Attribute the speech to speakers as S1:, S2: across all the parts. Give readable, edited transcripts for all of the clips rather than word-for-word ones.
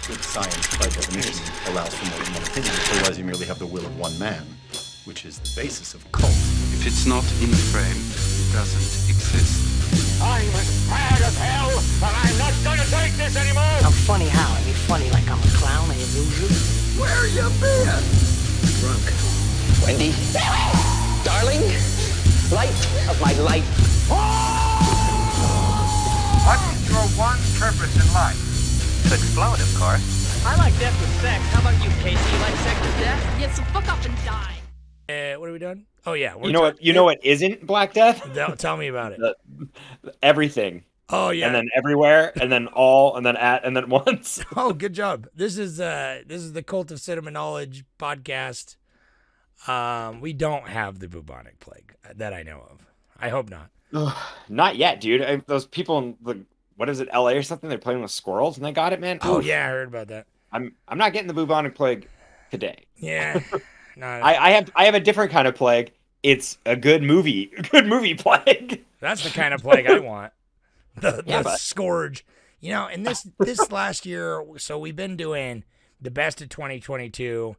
S1: Good science, by definition, allows for more than one opinion. Otherwise, you merely have the will of one man, which is the basis of cult.
S2: If it's not in the frame, it doesn't exist.
S3: I'm as mad as hell, and I'm not gonna take this anymore!
S4: I'm funny how? I mean funny like I'm a clown and you lose it?
S3: Where you been?
S4: Drunk. Wendy. Darling. Light of my life.
S3: What is your one purpose in life?
S4: To explode, of course.
S5: I like death with sex. How about you, Casey? You like sex with death?
S6: Yeah, so fuck up and die.
S5: What are we doing? Oh yeah,
S7: You know what isn't Black Death?
S5: Tell me about it.
S7: Everything.
S5: Oh yeah,
S7: And then everywhere, and then all, and then at, and then once.
S5: Oh, good job. This is the Cult of Cinema Knowledge podcast. We don't have the bubonic plague that I know of. I hope not.
S7: Not yet, dude. Those people in what is it, LA or something? They're playing with squirrels and they got it, man.
S5: Oh
S7: Oof.
S5: yeah, I heard about that.
S7: I'm not getting the bubonic plague today.
S5: Yeah. No,
S7: I have a different kind of plague. It's a good movie plague.
S5: that's the kind of plague I want. The
S7: but-
S5: scourge. You know, and this last year, so we've been doing the best of 2022,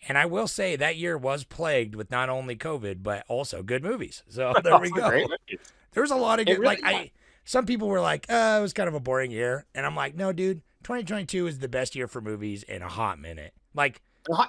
S5: and I will say that year was plagued with not only COVID but also good movies. So there we go.
S7: Great movies.
S5: There was a lot of good.
S7: Really
S5: Some people were like, it was kind of a boring year, and I'm like, no, dude, 2022 is the best year for movies in a hot minute. Like,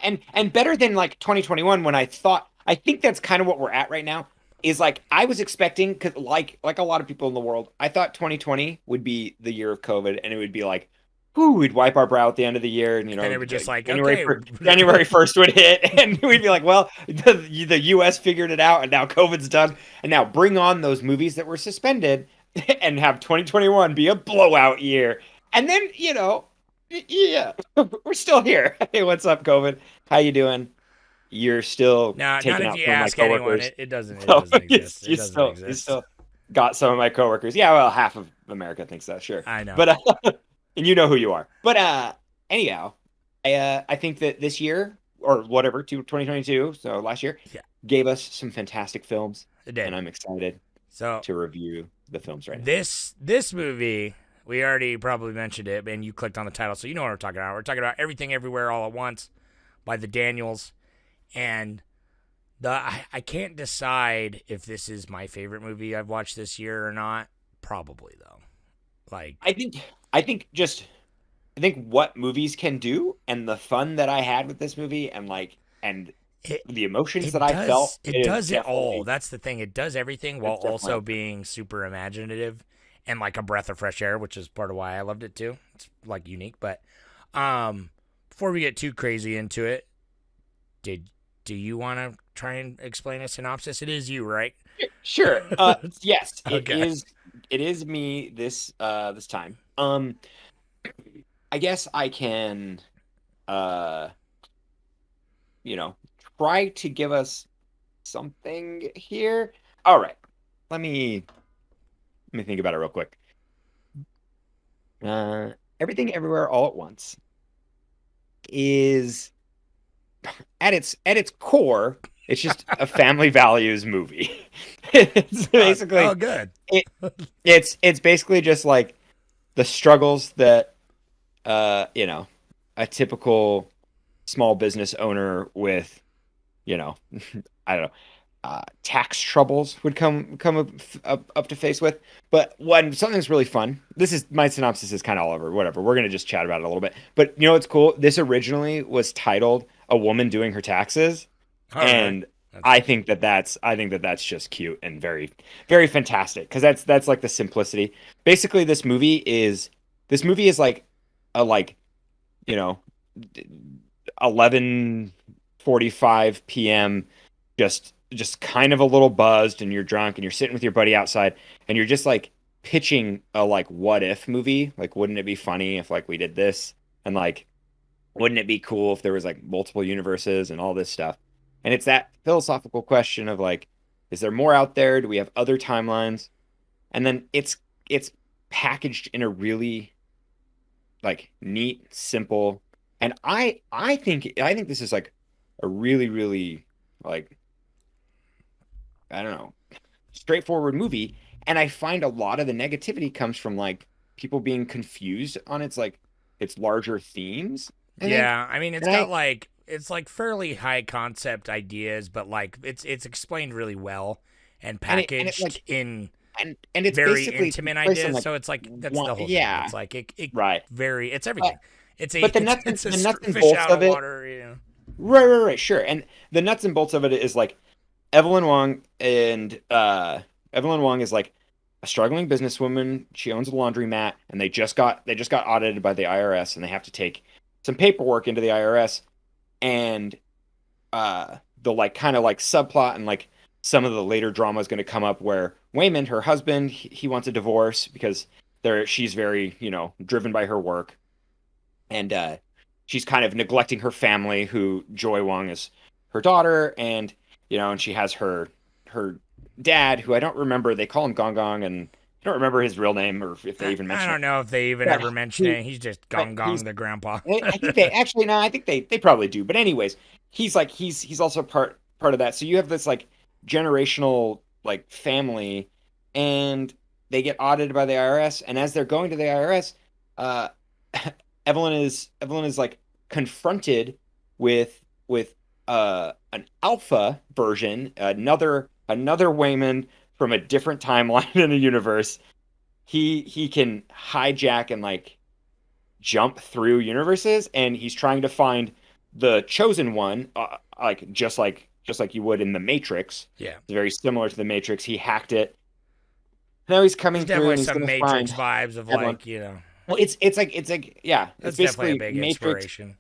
S7: and better than like 2021 when I think that's kind of what we're at right now. Is like I was expecting, because like a lot of people in the world, I thought 2020 would be the year of COVID, and it would be like, whoo, we'd wipe our brow at the end of the year, and
S5: and it would just like,
S7: January
S5: okay.
S7: January 1st would hit, and we'd be like, well, the U.S. figured it out, and now COVID's done, and now bring on those movies that were suspended, and have 2021 be a blowout year, and then yeah, we're still here. Hey, what's up, COVID? How you doing? You're still
S5: Not
S7: taking
S5: if
S7: out
S5: you
S7: some of my
S5: ask anyone.
S7: coworkers.
S5: It doesn't. It
S7: No,
S5: doesn't exist. It
S7: you
S5: doesn't
S7: you
S5: exist.
S7: still got some of my coworkers. Yeah, well, half of America thinks that, sure.
S5: I know.
S7: But and you know who you are. But anyhow, I think that this year or whatever, 2022, so last year,
S5: Yeah.
S7: gave us some fantastic films,
S5: It did.
S7: and I'm excited
S5: So
S7: to review the films right now.
S5: this movie, we already probably mentioned it, and you clicked on the title, so you know what we're talking about. We're talking about Everything Everywhere All at Once by the Daniels, and I can't decide if this is my favorite movie I've watched this year or not. Probably though. Like
S7: I think what movies can do, and the fun that I had with this movie, and the emotions that I felt.
S5: It does it
S7: definitely-
S5: all. That's the thing. It does everything while
S7: definitely-
S5: also being super imaginative and like a breath of fresh air, which is part of why I loved it too. It's like unique. But before we get too crazy into it, do you want to try and explain a synopsis? It is you, right?
S7: Sure. Yes,
S5: Okay.
S7: It is me this time. I guess I can, try to give us something here. All right, let me think about it real quick. Everything Everywhere All at Once is at its core, it's just a family values movie. It's basically
S5: Oh, good.
S7: it's basically just like the struggles that a typical small business owner with I don't know, tax troubles would come up to face with. But when something's really fun, my synopsis is kind of all over, whatever, we're gonna just chat about it a little bit. But you know what's cool, this originally was titled A Woman Doing Her Taxes.
S5: All right.
S7: And I think that's just cute and very, very fantastic, because that's like the simplicity. Basically, this movie is like a 11:45 p.m. just kind of a little buzzed, and you're drunk and you're sitting with your buddy outside, and you're just like pitching a like what if movie, like wouldn't it be funny if like we did this, and like wouldn't it be cool if there was like multiple universes and all this stuff. And it's that philosophical question of like, is there more out there? Do we have other timelines? And then it's packaged in a really like neat, simple, and I think this is like a really, really like, I don't know, straightforward movie. And I find a lot of the negativity comes from like people being confused on its like its larger themes. I think.
S5: Yeah, I mean, it's
S7: And
S5: got like it's like fairly high concept ideas, but like it's explained really well and
S7: and it
S5: packaged
S7: like
S5: in
S7: and it's
S5: very
S7: basically
S5: intimate
S7: based on
S5: ideas.
S7: like
S5: So it's like that's
S7: one,
S5: the whole thing.
S7: yeah,
S5: It's like it
S7: right.
S5: very it's
S7: But
S5: everything. It's a
S7: but the
S5: it's a
S7: nuts and
S5: fish
S7: bolts
S5: out
S7: of
S5: of
S7: it,
S5: water. You know.
S7: right, sure. And the nuts and bolts of it is like Evelyn Wong and Evelyn Wong is like a struggling businesswoman. She owns a laundromat, and they just got audited by the IRS, and they have to take some paperwork into the IRS, and the like kind of like subplot and like some of the later drama is going to come up where Wayman, her husband, he wants a divorce because she's very, driven by her work, and she's kind of neglecting her family, who Joy Wong is her daughter, and and she has her dad, who I don't remember. They call him Gong Gong, and I don't remember his real name or if they even
S5: I
S7: mention
S5: don't
S7: it.
S5: know if they even
S7: But
S5: ever mention
S7: he,
S5: it. He's just
S7: but
S5: Gong
S7: he's
S5: Gong the grandpa.
S7: I think they actually no, I think they probably do. But anyways, he's also part of that. So you have this like generational like family, and they get audited by the IRS. And as they're going to the IRS, uh, Evelyn is like confronted with an alpha version, another Wayman from a different timeline in a universe. He can hijack and like jump through universes, and he's trying to find the chosen one, like just like you would in the Matrix.
S5: Yeah.
S7: It's very similar to the Matrix. He hacked it. Now he's coming
S5: There's
S7: through,
S5: definitely
S7: and he's
S5: some
S7: going to
S5: Matrix
S7: find
S5: vibes of
S7: Evelyn.
S5: like, you know,
S7: Well, it's like yeah, it's
S5: that's definitely a
S7: basically
S5: big
S7: Matrix,
S5: inspiration.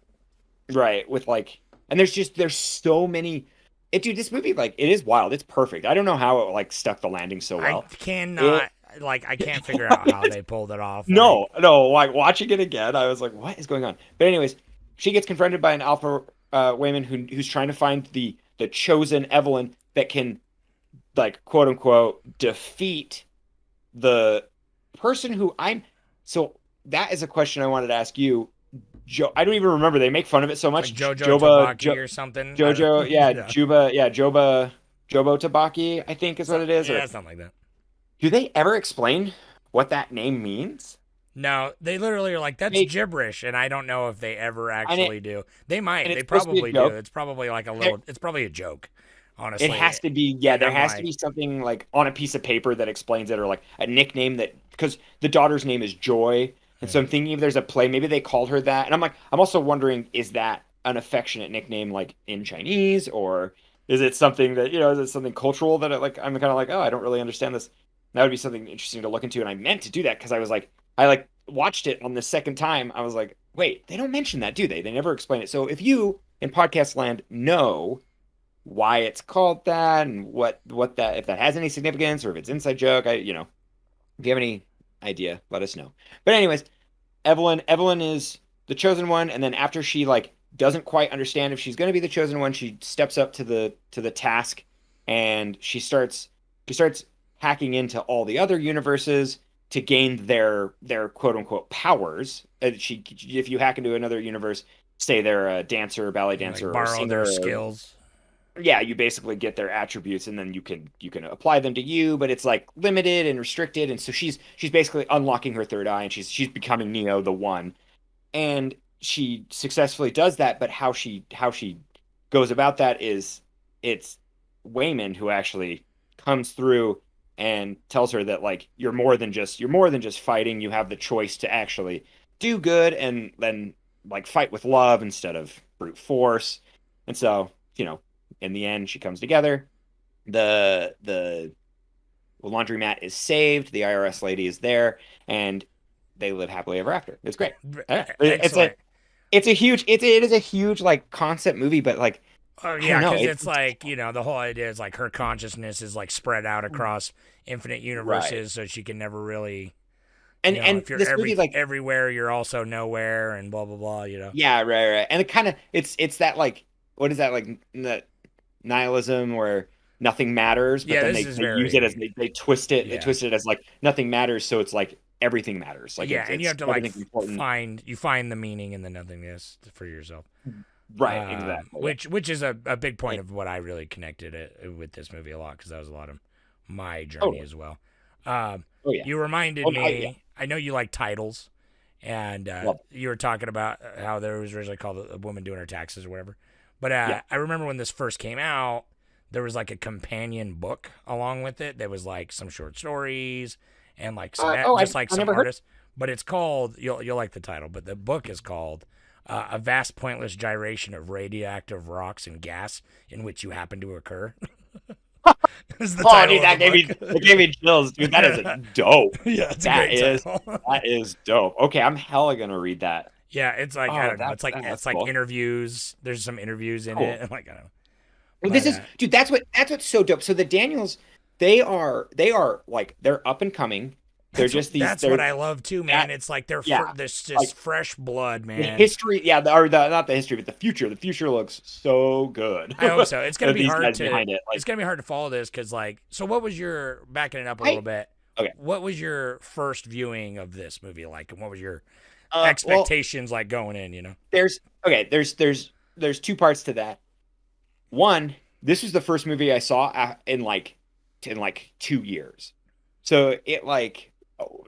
S7: right? With like, and there's so many. Dude, this movie like it is wild. It's perfect. I don't know how it like stuck the landing so
S5: I
S7: well.
S5: cannot like I can't figure out how they pulled it off. Like,
S7: No, like watching it again, I was like, what is going on? But anyways, she gets confronted by an alpha Wayman who's trying to find the chosen Evelyn that can like quote unquote defeat the person who I'm. So that is a question I wanted to ask you. I don't even remember. They make fun of it so much.
S5: like Jojo
S7: Joba,
S5: Tabaki or something. I
S7: Jojo,
S5: don't-
S7: yeah, Juba, yeah, Jobo Tabaki, I think is what it is.
S5: Yeah,
S7: Or
S5: something like that.
S7: do they ever explain what that name means?
S5: No, they literally are like, that's
S7: They-
S5: gibberish, and I don't know if they ever
S7: And
S5: actually do. They might.
S7: and
S5: They
S7: it's supposed to be a
S5: probably do.
S7: joke.
S5: It's probably like a little. It's probably a joke, honestly.
S7: It has to be, yeah,
S5: And
S7: there
S5: I'm
S7: has to
S5: like-
S7: be something like on a piece of paper that explains it, or like a nickname that, because the daughter's name is Joy. And so I'm thinking if there's a play, maybe they called her that. And I'm also wondering, is that an affectionate nickname like in Chinese, or is it something that, is it something cultural that I'm kind of like, oh, I don't really understand this. That would be something interesting to look into. And I meant to do that because I like watched it on the second time. I was like, wait, they don't mention that, do they? They never explain it. So if you in podcast land know why it's called that and what that, if that has any significance or if it's inside joke, if you have any idea, let us know. But anyways, Evelyn is the chosen one, and then after she like doesn't quite understand if she's going to be the chosen one, she steps up to the task, and she starts hacking into all the other universes to gain their quote unquote powers. If you hack into another universe, say they're a dancer, ballet dancer,
S5: like
S7: or
S5: borrow
S7: singer,
S5: their skills.
S7: yeah, you basically get their attributes, and then you can apply them to you, but it's like limited and restricted. And so she's basically unlocking her third eye, and she's becoming Neo, the one. And she successfully does that, but how she goes about that is it's Wayman who actually comes through and tells her that like you're more than just fighting. You have the choice to actually do good and then like fight with love instead of brute force. And so, in the end, she comes together. The laundromat is saved. The IRS lady is there, and they live happily ever after. It's great. Yeah.
S5: Excellent.
S7: It is a huge like concept movie, but like
S5: Oh
S7: I
S5: yeah,
S7: don't know,
S5: because it's like the whole idea is like her consciousness is like spread out across infinite universes, so she can never really.
S7: and
S5: If you're
S7: this movie like
S5: everywhere, you're also nowhere, and blah blah blah.
S7: yeah, right, and it kind of it's that like what is that like that nihilism where nothing matters, but
S5: Yeah,
S7: then
S5: this
S7: they
S5: is very-
S7: use it as they twist it.
S5: Yeah.
S7: They twist it as like nothing matters, so it's like everything matters. Like
S5: yeah,
S7: it's,
S5: and you have to like
S7: everything's important.
S5: find the meaning in the nothingness for yourself.
S7: Right, exactly.
S5: Which is a big point of what I really connected it with this movie a lot, because that was a lot of my journey as well.
S7: Oh, yeah.
S5: You reminded
S7: Oh,
S5: me.
S7: yeah.
S5: I know you like titles, And
S7: Well-
S5: you were talking about how there was originally called a woman doing her taxes or whatever. But
S7: Yeah.
S5: I remember when this first came out, there was like a companion book along with it. There was like some short stories and like some just like
S7: I
S5: some
S7: never heard-
S5: artists. But it's called you'll like the title. But the book is called "A Vast Pointless Gyration of Radioactive Rocks and Gas in Which You Happen to Occur." Is the
S7: Oh,
S5: title
S7: dude,
S5: of the book.
S7: that gave me chills, dude. That is dope.
S5: Yeah, it's a
S7: That
S5: great
S7: is
S5: title.
S7: that is dope. Okay, I'm hella gonna read that.
S5: Yeah, it's like
S7: Oh,
S5: I don't know.
S7: that's-
S5: It's like
S7: that's
S5: it's like
S7: cool.
S5: interviews. There's some interviews in
S7: Cool.
S5: it. Like I don't know.
S7: Well, this
S5: But,
S7: is, dude. That's what's so dope. So the Daniels, they are like they're up and coming. They're just these.
S5: That's
S7: they're,
S5: what I love too, man.
S7: that-
S5: It's like they're
S7: yeah,
S5: this just
S7: like,
S5: fresh blood,
S7: the
S5: man.
S7: history, yeah, not the history, but the future. The future looks so good.
S5: I hope so. It's gonna be
S7: These
S5: hard
S7: guys
S5: to.
S7: behind it. Like,
S5: It's gonna be hard to follow this because, like, so what was your backing it up a
S7: I-
S5: little bit?
S7: okay.
S5: What was your first viewing of this movie like, and what was your
S7: well,
S5: expectations like going in? You know.
S7: there's two parts to that. One, this was the first movie I saw in like 2 years, so it like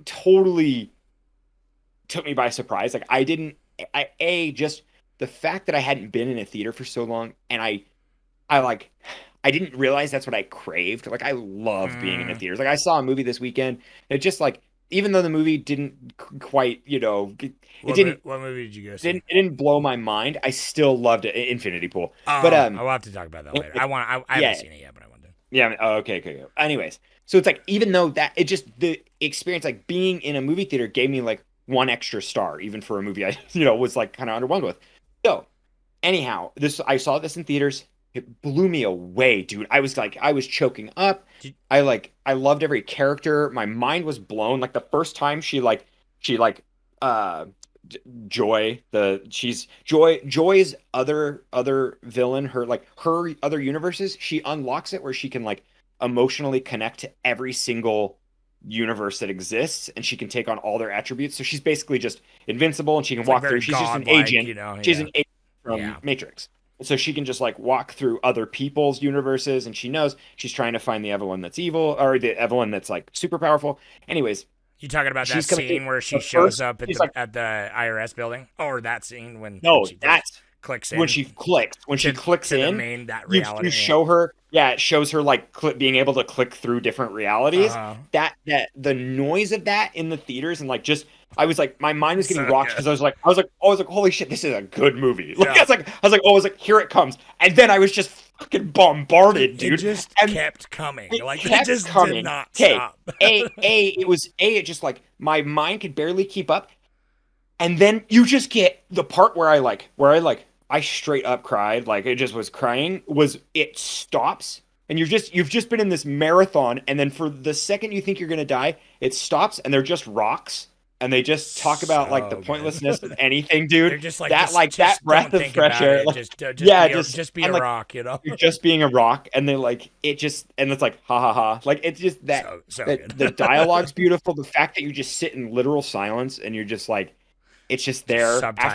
S7: totally took me by surprise. Like just the fact that I hadn't been in a theater for so long, and I didn't realize that's what I craved. Like I love being in a theater. Like I saw a movie this weekend. It just like, even though the movie didn't quite,
S5: What movie did you go see?
S7: it didn't blow my mind. I still loved it. Infinity Pool.
S5: Oh,
S7: But
S5: I'll have to talk about that later. I haven't
S7: yeah.
S5: seen it yet, but I want to.
S7: Yeah. Oh, okay. Anyways, so it's like, even though that it just, the experience, like being in a movie theater gave me like one extra star, even for a movie I was like kind of underwhelmed with. So anyhow, I saw this in theaters. It blew me away, dude. I was choking up. I loved every character. My mind was blown. Like the first time Joy's other villain, her other universes, she unlocks it where she can like emotionally connect to every single universe that exists, and she can take on all their attributes. So she's basically just invincible, and she can walk through. She's just an agent. She's an agent from Matrix. So she can just like walk through other people's universes, and she knows she's trying to find the Evelyn that's evil, or the Evelyn that's like super powerful. Anyways,
S5: You talking about that
S7: She's coming
S5: scene
S7: through
S5: where she
S7: the
S5: shows
S7: first-
S5: up at
S7: she's
S5: the,
S7: like-
S5: at the IRS building, or that scene when she first
S7: that's
S5: clicks in
S7: when she clicks. When she clicks
S5: to the
S7: in,
S5: main that
S7: you
S5: reality.
S7: show her. Yeah, it shows her like being able to click through different realities.
S5: Uh-huh.
S7: That the noise of that in the theaters, and like just. I was like, my mind was getting
S5: So
S7: rocked
S5: good.
S7: because I was like, holy shit, this is a good movie. Like,
S5: Yeah.
S7: I was like, here it comes, and then I was just fucking bombarded, dude.
S5: It just
S7: And
S5: kept coming.
S7: it
S5: Like
S7: kept
S5: it just
S7: coming.
S5: did not
S7: Okay,
S5: stop.
S7: it just like my mind could barely keep up, and then you just get the part where I straight up cried, like it just was crying. Was it stops, and you've just been in this marathon, and then for the second you think you're gonna die, it stops, and they're just rocks. And they just talk about like the
S5: So good.
S7: pointlessness of anything, dude.
S5: They're just like
S7: that,
S5: just,
S7: like
S5: just
S7: that breath
S5: don't
S7: of
S5: think
S7: fresh
S5: about
S7: air.
S5: it.
S7: Like,
S5: Just be
S7: and,
S5: a
S7: like,
S5: rock, you know.
S7: you're just being a rock, and they like it just, and it's like ha ha ha. Like it's just that,
S5: So
S7: that
S5: good.
S7: the dialogue's beautiful. The fact that you just sit in literal silence and you're just like, it's just there after
S5: Subtitle.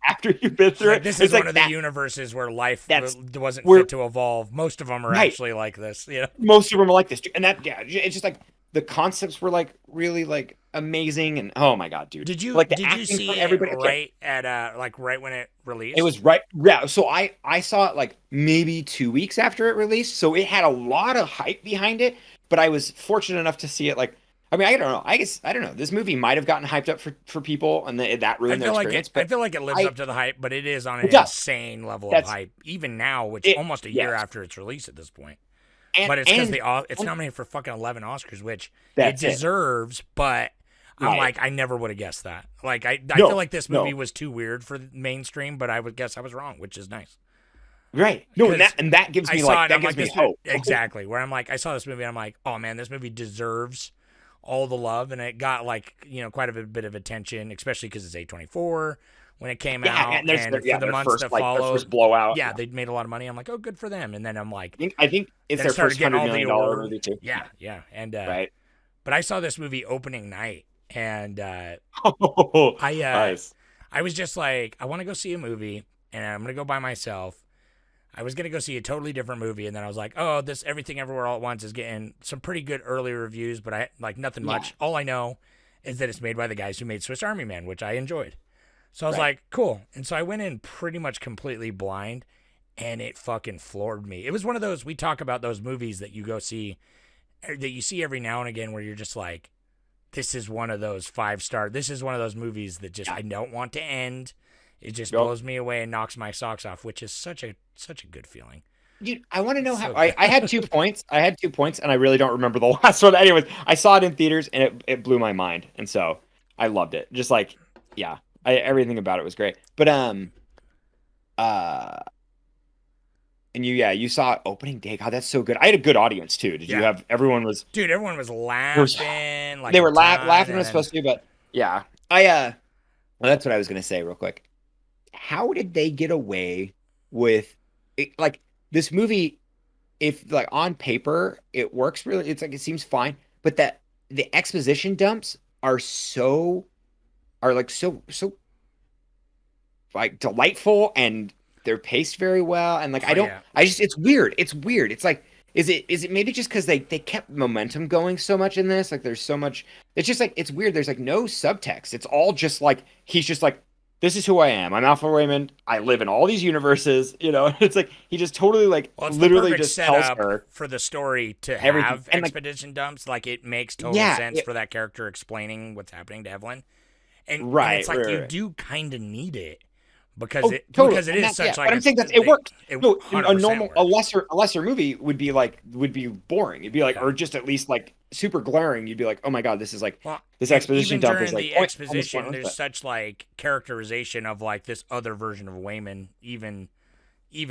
S7: after you've been through
S5: Like,
S7: it.
S5: this
S7: It's
S5: is
S7: like
S5: one of
S7: that.
S5: the universes where life
S7: That's-
S5: wasn't
S7: we're-
S5: fit to evolve. Most of them are
S7: Right.
S5: actually like this, you know.
S7: Most of them are like this, dude. And that, yeah, it's just like the concepts were like really like amazing, and oh my god, dude.
S5: Did you
S7: like the
S5: did you
S7: acting
S5: see
S7: from
S5: it
S7: everybody? Okay.
S5: right at like right when it released?
S7: It was right, yeah. So I saw it like maybe 2 weeks after it released, so it had a lot of hype behind it. But I was fortunate enough to see it. Like, I mean, I don't know. I guess I don't know. This movie might have gotten hyped up for people, and that ruined their experience.
S5: I feel like it lives
S7: I-
S5: up to the hype, but it is on an
S7: It does.
S5: insane level of
S7: That's-
S5: hype even now, which
S7: It-
S5: almost a year
S7: yes.
S5: after its release at this point.
S7: and,
S5: But it's because
S7: and-
S5: it's nominated for fucking 11 Oscars, which it
S7: That's it.
S5: deserves. But I'm
S7: Right.
S5: like, I never would have guessed that. Like, I
S7: No,
S5: feel like this
S7: no.
S5: movie was too weird for the mainstream, but I would guess I was wrong, which is nice.
S7: right. No, and
S5: Because
S7: that gives
S5: I
S7: me
S5: saw
S7: like
S5: it,
S7: that
S5: I'm
S7: gives
S5: like,
S7: me
S5: this
S7: hope.
S5: exactly. Where I'm like, I saw this movie, and I'm like, oh man, this movie deserves all the love, and it got like quite a bit of attention, especially because it's A24 when it came
S7: Yeah,
S5: out,
S7: and there's
S5: and
S7: their, yeah,
S5: for the
S7: their
S5: months
S7: first
S5: that
S7: like their
S5: followed,
S7: first blowout.
S5: yeah, they made a lot of money. I'm like, oh, good for them. And then I'm like,
S7: I think it's
S5: then
S7: their
S5: started
S7: first
S5: getting
S7: $100
S5: all the
S7: million
S5: awards.
S7: movie too.
S5: Yeah, and
S7: Right.
S5: but I saw this movie opening night, and
S7: Oh,
S5: I
S7: nice.
S5: I was just like, I want to go see a movie, and I'm gonna go by myself. I was gonna go see a totally different movie, and then I was like, oh, this Everything Everywhere All at Once is getting some pretty good early reviews, but I like nothing much. All I know is that it's made by the guys who made Swiss Army Man, which I enjoyed. So I was
S7: Right.
S5: like, cool. And so I went in pretty much completely blind, and it fucking floored me. It was one of those, we talk about those movies that you go see, that you see every now and again where you're just like, this is one of those 5-star, this is one of those movies that just, I don't want to end. It just blows me away and knocks my socks off, which is such a good feeling.
S7: Dude, I want to know how
S5: So
S7: I had 2 points. I had 2 points, and I really don't remember the last one. Anyways, I saw it in theaters, and it blew my mind, and so I loved it. Just like, yeah, everything about it was great. But and you saw it opening day. God, that's so good. I had a good audience too. Did you
S5: Yeah.
S7: have? Everyone was.
S5: Dude, everyone was laughing. Like
S7: They were
S5: a ton,
S7: laughing.
S5: and
S7: Was
S5: then-
S7: supposed to, but yeah, well, that's what I was gonna say real quick. How did they get away with it, like this movie? If like on paper it works really, it's like it seems fine, but that the exposition dumps are like so like delightful, and they're paced very well, and like
S5: yeah.
S7: it's weird. It's like is it maybe just because they kept momentum going so much in this, like there's so much, it's just like it's weird. There's like no subtext. It's all just like he's just like, this is who I am. I'm Alpha Raymond. I live in all these universes, you know. It's like he just totally like
S5: Well, it's
S7: literally
S5: the perfect
S7: just tells
S5: setup
S7: her
S5: for the story to
S7: everything.
S5: have
S7: And, like,
S5: expedition dumps. Like it makes total
S7: Yeah,
S5: sense
S7: it-
S5: for that character explaining what's happening to Evelyn, and
S7: Right,
S5: it's like
S7: right,
S5: you
S7: right.
S5: do kind of need it because
S7: Oh, totally.
S5: because it
S7: And
S5: is
S7: that's-
S5: such
S7: yeah,
S5: like.
S7: but I'm saying that it
S5: they-
S7: works.
S5: It
S7: No, a
S5: 100%
S7: normal,
S5: works.
S7: a lesser movie would be boring. It'd be like,
S5: Yeah.
S7: or just at least like super glaring. You'd be like, oh my god, this is like
S5: Well,
S7: this
S5: and
S7: exposition
S5: even
S7: dump
S5: during
S7: is like
S5: the
S7: almost
S5: exposition.
S7: pointless,
S5: There's
S7: but-
S5: such like characterization of like this other version of Wayman, even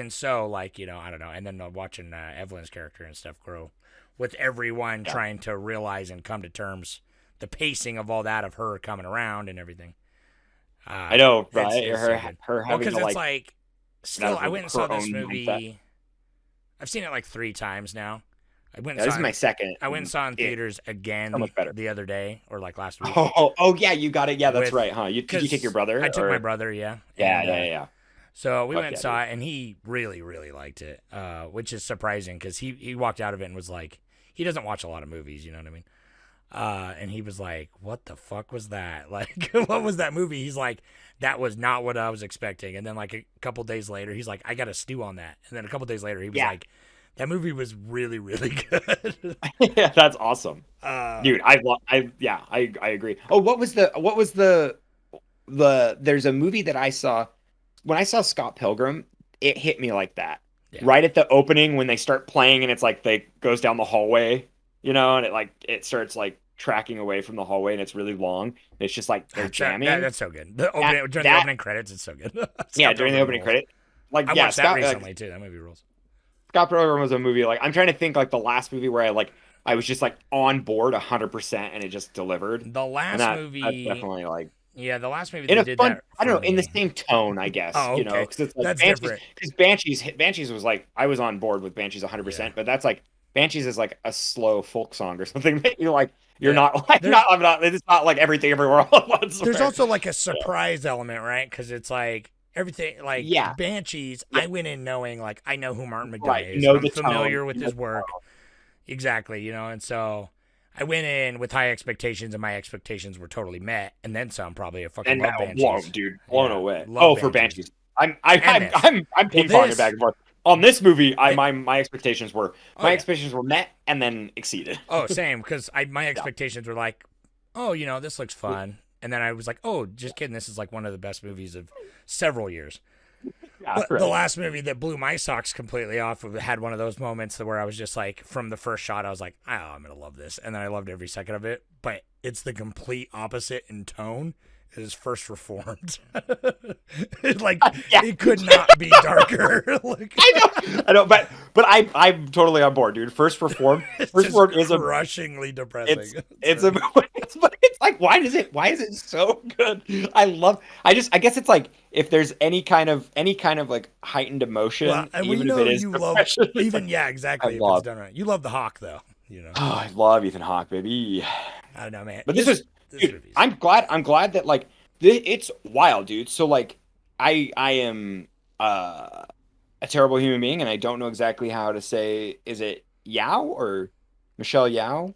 S5: so, like, you know, I don't know. And then watching Evelyn's character and stuff grow with everyone trying to realize and come to terms, the pacing of all that of her coming around and everything.
S7: I know,
S5: It's-
S7: right?
S5: it's
S7: Her
S5: so good.
S7: her
S5: Well,
S7: having
S5: because
S7: to
S5: it's
S7: like,
S5: like, still, I went and saw
S7: her
S5: this
S7: own
S5: movie.
S7: mindset.
S5: I've seen it like 3 times now. I went.
S7: Yeah,
S5: And
S7: this
S5: saw
S7: is my
S5: it-
S7: second.
S5: I went and saw it in
S7: it-
S5: theaters again
S7: so much better.
S5: the other day, or like last week.
S7: Oh yeah, you got it. Yeah, that's
S5: With-
S7: right, huh? Did you
S5: 'cause
S7: take your brother?
S5: I took
S7: or-
S5: my brother, yeah.
S7: Yeah,
S5: And,
S7: yeah.
S5: So we
S7: Fuck
S5: went and
S7: yeah,
S5: saw it, and he really, really liked it, which is surprising because he walked out of it and was like, he doesn't watch a lot of movies, you know what I mean? And he was like, what the fuck was that? Like, what was that movie? He's like, that was not what I was expecting. And then like a couple days later, he's like, I got a stew on that. And then a couple days later, he was
S7: Yeah.
S5: like, that movie was really, really good.
S7: Yeah, that's awesome, dude. I agree. Oh, what was the there's a movie that I saw when I saw Scott Pilgrim. It hit me like that.
S5: Yeah.
S7: Right at the opening when they start playing and it's like they goes down the hallway, you know, and it starts like tracking away from the hallway and it's really long. It's just like they're jamming.
S5: That's so good. During the opening credits, it's so good.
S7: Yeah,
S5: Scott
S7: during the
S5: Pilgrim
S7: opening
S5: rules.
S7: credit. Like
S5: I
S7: yeah,
S5: watched that
S7: Scott,
S5: recently too. That movie rules.
S7: Scott Pilgrim was a movie like I'm trying to think like the last movie where I was just like on board 100% and it just delivered.
S5: The last
S7: And that's
S5: movie,
S7: definitely like
S5: yeah, the last movie
S7: in
S5: they
S7: a
S5: did
S7: fun,
S5: that.
S7: I don't know,
S5: for
S7: in the
S5: me.
S7: same tone, I guess.
S5: Oh,
S7: You know,
S5: okay.
S7: because it's like
S5: That's
S7: Banshees.
S5: different.
S7: Because Banshees was like I was on board with Banshees 100%,
S5: Yeah.
S7: but that's like Banshees is like a slow folk song or something that you're like you're
S5: Yeah.
S7: not like
S5: There's-
S7: I'm not. It's not like everything everywhere all at once.
S5: There's
S7: where-
S5: also like a surprise element, right? Because it's like everything, like
S7: Yeah.
S5: Banshees.
S7: Yeah.
S5: I went in knowing like I know who Martin McDonough
S7: Right,
S5: is.
S7: know
S5: I'm
S7: the
S5: familiar
S7: tone,
S5: with
S7: know
S5: his
S7: the
S5: work. Exactly, you know, and so I went in with high expectations, and my expectations were totally met, and then some. Probably a fucking
S7: and
S5: love
S7: now,
S5: Banshees.
S7: whoa, dude, blown
S5: Yeah,
S7: away.
S5: love
S7: Oh, for
S5: Banshees.
S7: Banshees,
S5: And this.
S7: I'm ping ponging
S5: this-
S7: back and forth on this movie.
S5: It-
S7: My expectations were
S5: Oh, yeah.
S7: expectations were met and then exceeded.
S5: Oh, same. Because my expectations were like, oh, you know, this looks fun, and then I was like, oh, just kidding. This is like one of the best movies of several years.
S7: Yeah,
S5: But
S7: right.
S5: the last movie that blew my socks completely off had one of those moments where I was just like, from the first shot, I was like, oh, I'm going to love this. And then I loved every second of it. But it's the complete opposite in tone. It is First Reformed. Like,
S7: Yeah.
S5: it could not be darker. Like,
S7: I know, but I'm totally on board, dude. First Reform,
S5: it's
S7: First
S5: just
S7: Reform is a
S5: crushingly depressing.
S7: it's a but it's like why is it so good? I guess it's like if there's any kind of like heightened emotion,
S5: Well, and we
S7: even
S5: know
S7: if it is
S5: you love,
S7: depression, it's
S5: even,
S7: like,
S5: yeah, exactly.
S7: I
S5: If
S7: love-
S5: it's done right. You love the Hawk, though. You know,
S7: oh, I love Ethan Hawke, baby.
S5: I don't know, man.
S7: But this dude,
S5: movie's-
S7: I'm glad that like it's wild, dude. So like I am a terrible human being and I don't know exactly how to say, is it Yao or Michelle Yao?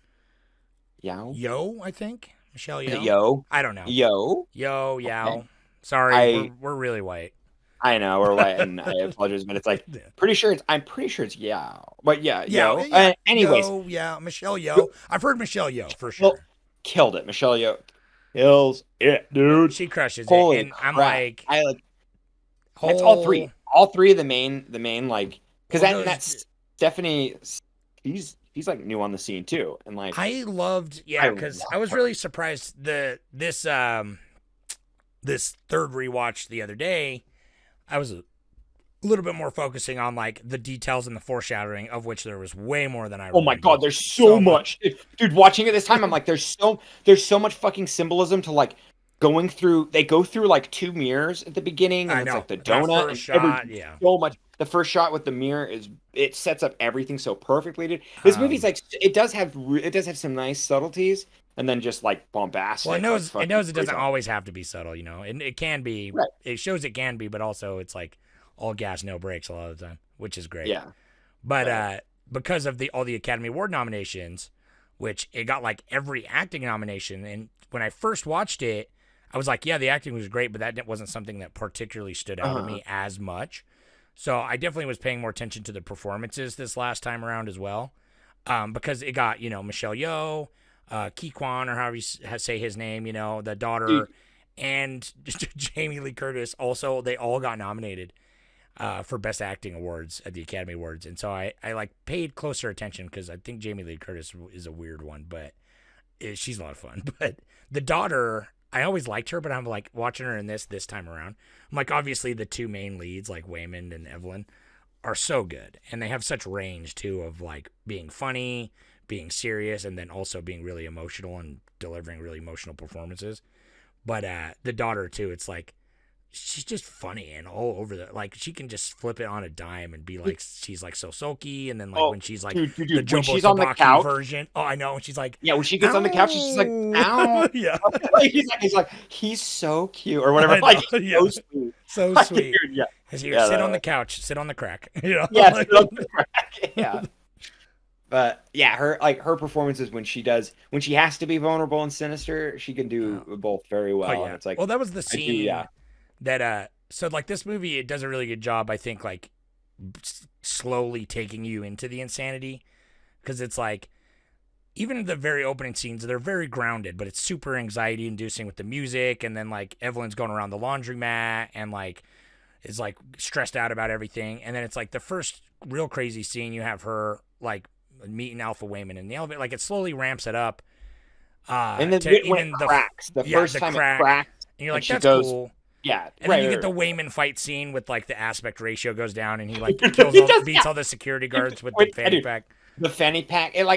S7: Yao?
S5: Yo, I think. Michelle
S7: Is it
S5: Yeoh?
S7: Yo?
S5: I don't know.
S7: Yo?
S5: Yo,
S7: Okay.
S5: Yao. Sorry,
S7: I
S5: we're really white.
S7: I know we're white, and I apologize, but it's like
S5: Yeah.
S7: I'm pretty sure it's Yao. But yeah,
S5: Yeah,
S7: Yo.
S5: yeah.
S7: Anyways,
S5: Yo, yeah. Michelle Yeoh. I've heard Michelle Yeoh for
S7: kill,
S5: sure.
S7: killed it. Michelle Yeoh kills it, dude.
S5: She crushes it,
S7: Holy
S5: and I'm
S7: crap!
S5: like,
S7: I like. It's
S5: whole.
S7: all three of the main like because
S5: Well,
S7: that's Stephanie. He's like new on the scene too, and like
S5: I loved,
S7: I
S5: because
S7: love
S5: I was
S7: her.
S5: really surprised this third rewatch the other day. I was a little bit more focusing on like the details and the foreshadowing, of which there was way more than I
S7: Oh my
S5: remembered.
S7: god, there's so much. Dude, watching it this time, I'm like, there's so much fucking symbolism to like going through. They go through like two mirrors at the beginning, and
S5: I
S7: it's
S5: know.
S7: like the
S5: That
S7: donut
S5: first
S7: and
S5: shot, yeah.
S7: so much. The first shot with the mirror it sets up everything so perfectly, dude. This movie's like it does have some nice subtleties, and then just like bombastic.
S5: Well,
S7: like,
S5: it
S7: fucking
S5: knows it doesn't
S7: crazy.
S5: always have to be subtle, and it can be.
S7: Right.
S5: It shows it can be, but also it's like all gas, no brakes a lot of the time, which is great.
S7: Yeah.
S5: But because of all the Academy Award nominations, which it got like every acting nomination, and when I first watched it, I was like, yeah, the acting was great, but that wasn't something that particularly stood out to me as much. So I definitely was paying more attention to the performances this last time around as well, because it got Michelle Yeoh, Ki Kwan, or however you say his name, the daughter,
S7: Dude.
S5: and Jamie Lee Curtis. Also, they all got nominated for Best Acting Awards at the Academy Awards, and so I like paid closer attention because I think Jamie Lee Curtis is a weird one, but she's a lot of fun. But the daughter, I always liked her, but I'm like watching her in this time around. I'm like, obviously the two main leads, like Waymond and Evelyn, are so good, and they have such range too of like being funny, being serious, and then also being really emotional and delivering really emotional performances. But the daughter too, it's like she's just funny and all over the like she can just flip it on a dime and be like she's like so sulky, and then like when she's like
S7: dude,
S5: the
S7: when
S5: Jumbo
S7: she's on the
S5: Tabaki
S7: couch,
S5: version. Oh, I know. And she's like,
S7: yeah, when she gets on the couch, she's like, ow.
S5: yeah,
S7: he's like, he's so cute or whatever.
S5: I know,
S7: Like, he's
S5: yeah.
S7: so sweet.
S5: so
S7: Like,
S5: sweet.
S7: dude, yeah.
S5: Because you
S7: Yeah,
S5: sit on the couch, sit on the crack.
S7: Yeah,
S5: Like,
S7: sit on the crack. Yeah. But yeah, her performances when she has to be vulnerable and sinister, she can do both very well.
S5: oh yeah.
S7: And it's like,
S5: Well, that was the
S7: I do,
S5: scene
S7: yeah.
S5: that so like this movie, it does a really good job, I think, like slowly taking you into the insanity, because it's like even the very opening scenes, they're very grounded, but it's super anxiety inducing with the music, and then like Evelyn's going around the laundromat and like is like stressed out about everything, and then it's like the first real crazy scene, you have her like meeting Alpha Wayman in the elevator, like it slowly ramps it up.
S7: And then
S5: To
S7: when it
S5: even
S7: cracks, the
S5: yeah,
S7: first
S5: the
S7: time
S5: crack,
S7: it cracks,
S5: and you're like,
S7: she
S5: that's
S7: goes,
S5: cool.
S7: yeah,
S5: And then you get the Wayman fight scene with like the aspect ratio goes down, and he like kills
S7: He
S5: all,
S7: does,
S5: beats
S7: yeah.
S5: all the security guards with the fanny pack.
S7: The fanny pack, and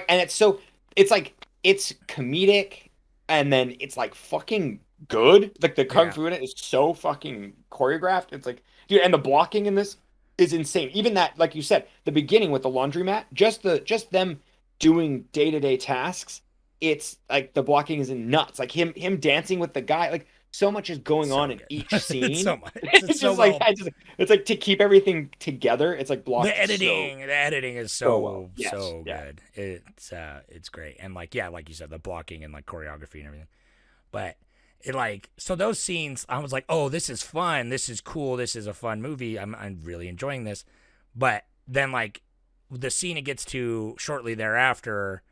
S7: it's like it's comedic, and then it's like fucking good. Like the kung fu in it is so fucking choreographed. It's like, dude, and the blocking in this is insane. Even that, like you said, the beginning with the laundromat, just them doing day-to-day tasks. It's like the blocking is nuts. Like him dancing with the guy, like so much is going on in each scene.
S5: It's so much.
S7: It's
S5: so
S7: just like
S5: well.
S7: it's like to keep everything together. It's like blocked.
S5: The editing is so
S7: well. Yes,
S5: so
S7: yeah.
S5: good. It's great, and like like you said, the blocking and like choreography and everything. But it like so those scenes, I was like, oh, this is fun. This is cool. This is a fun movie. I'm really enjoying this. But then like the scene it gets to shortly thereafter,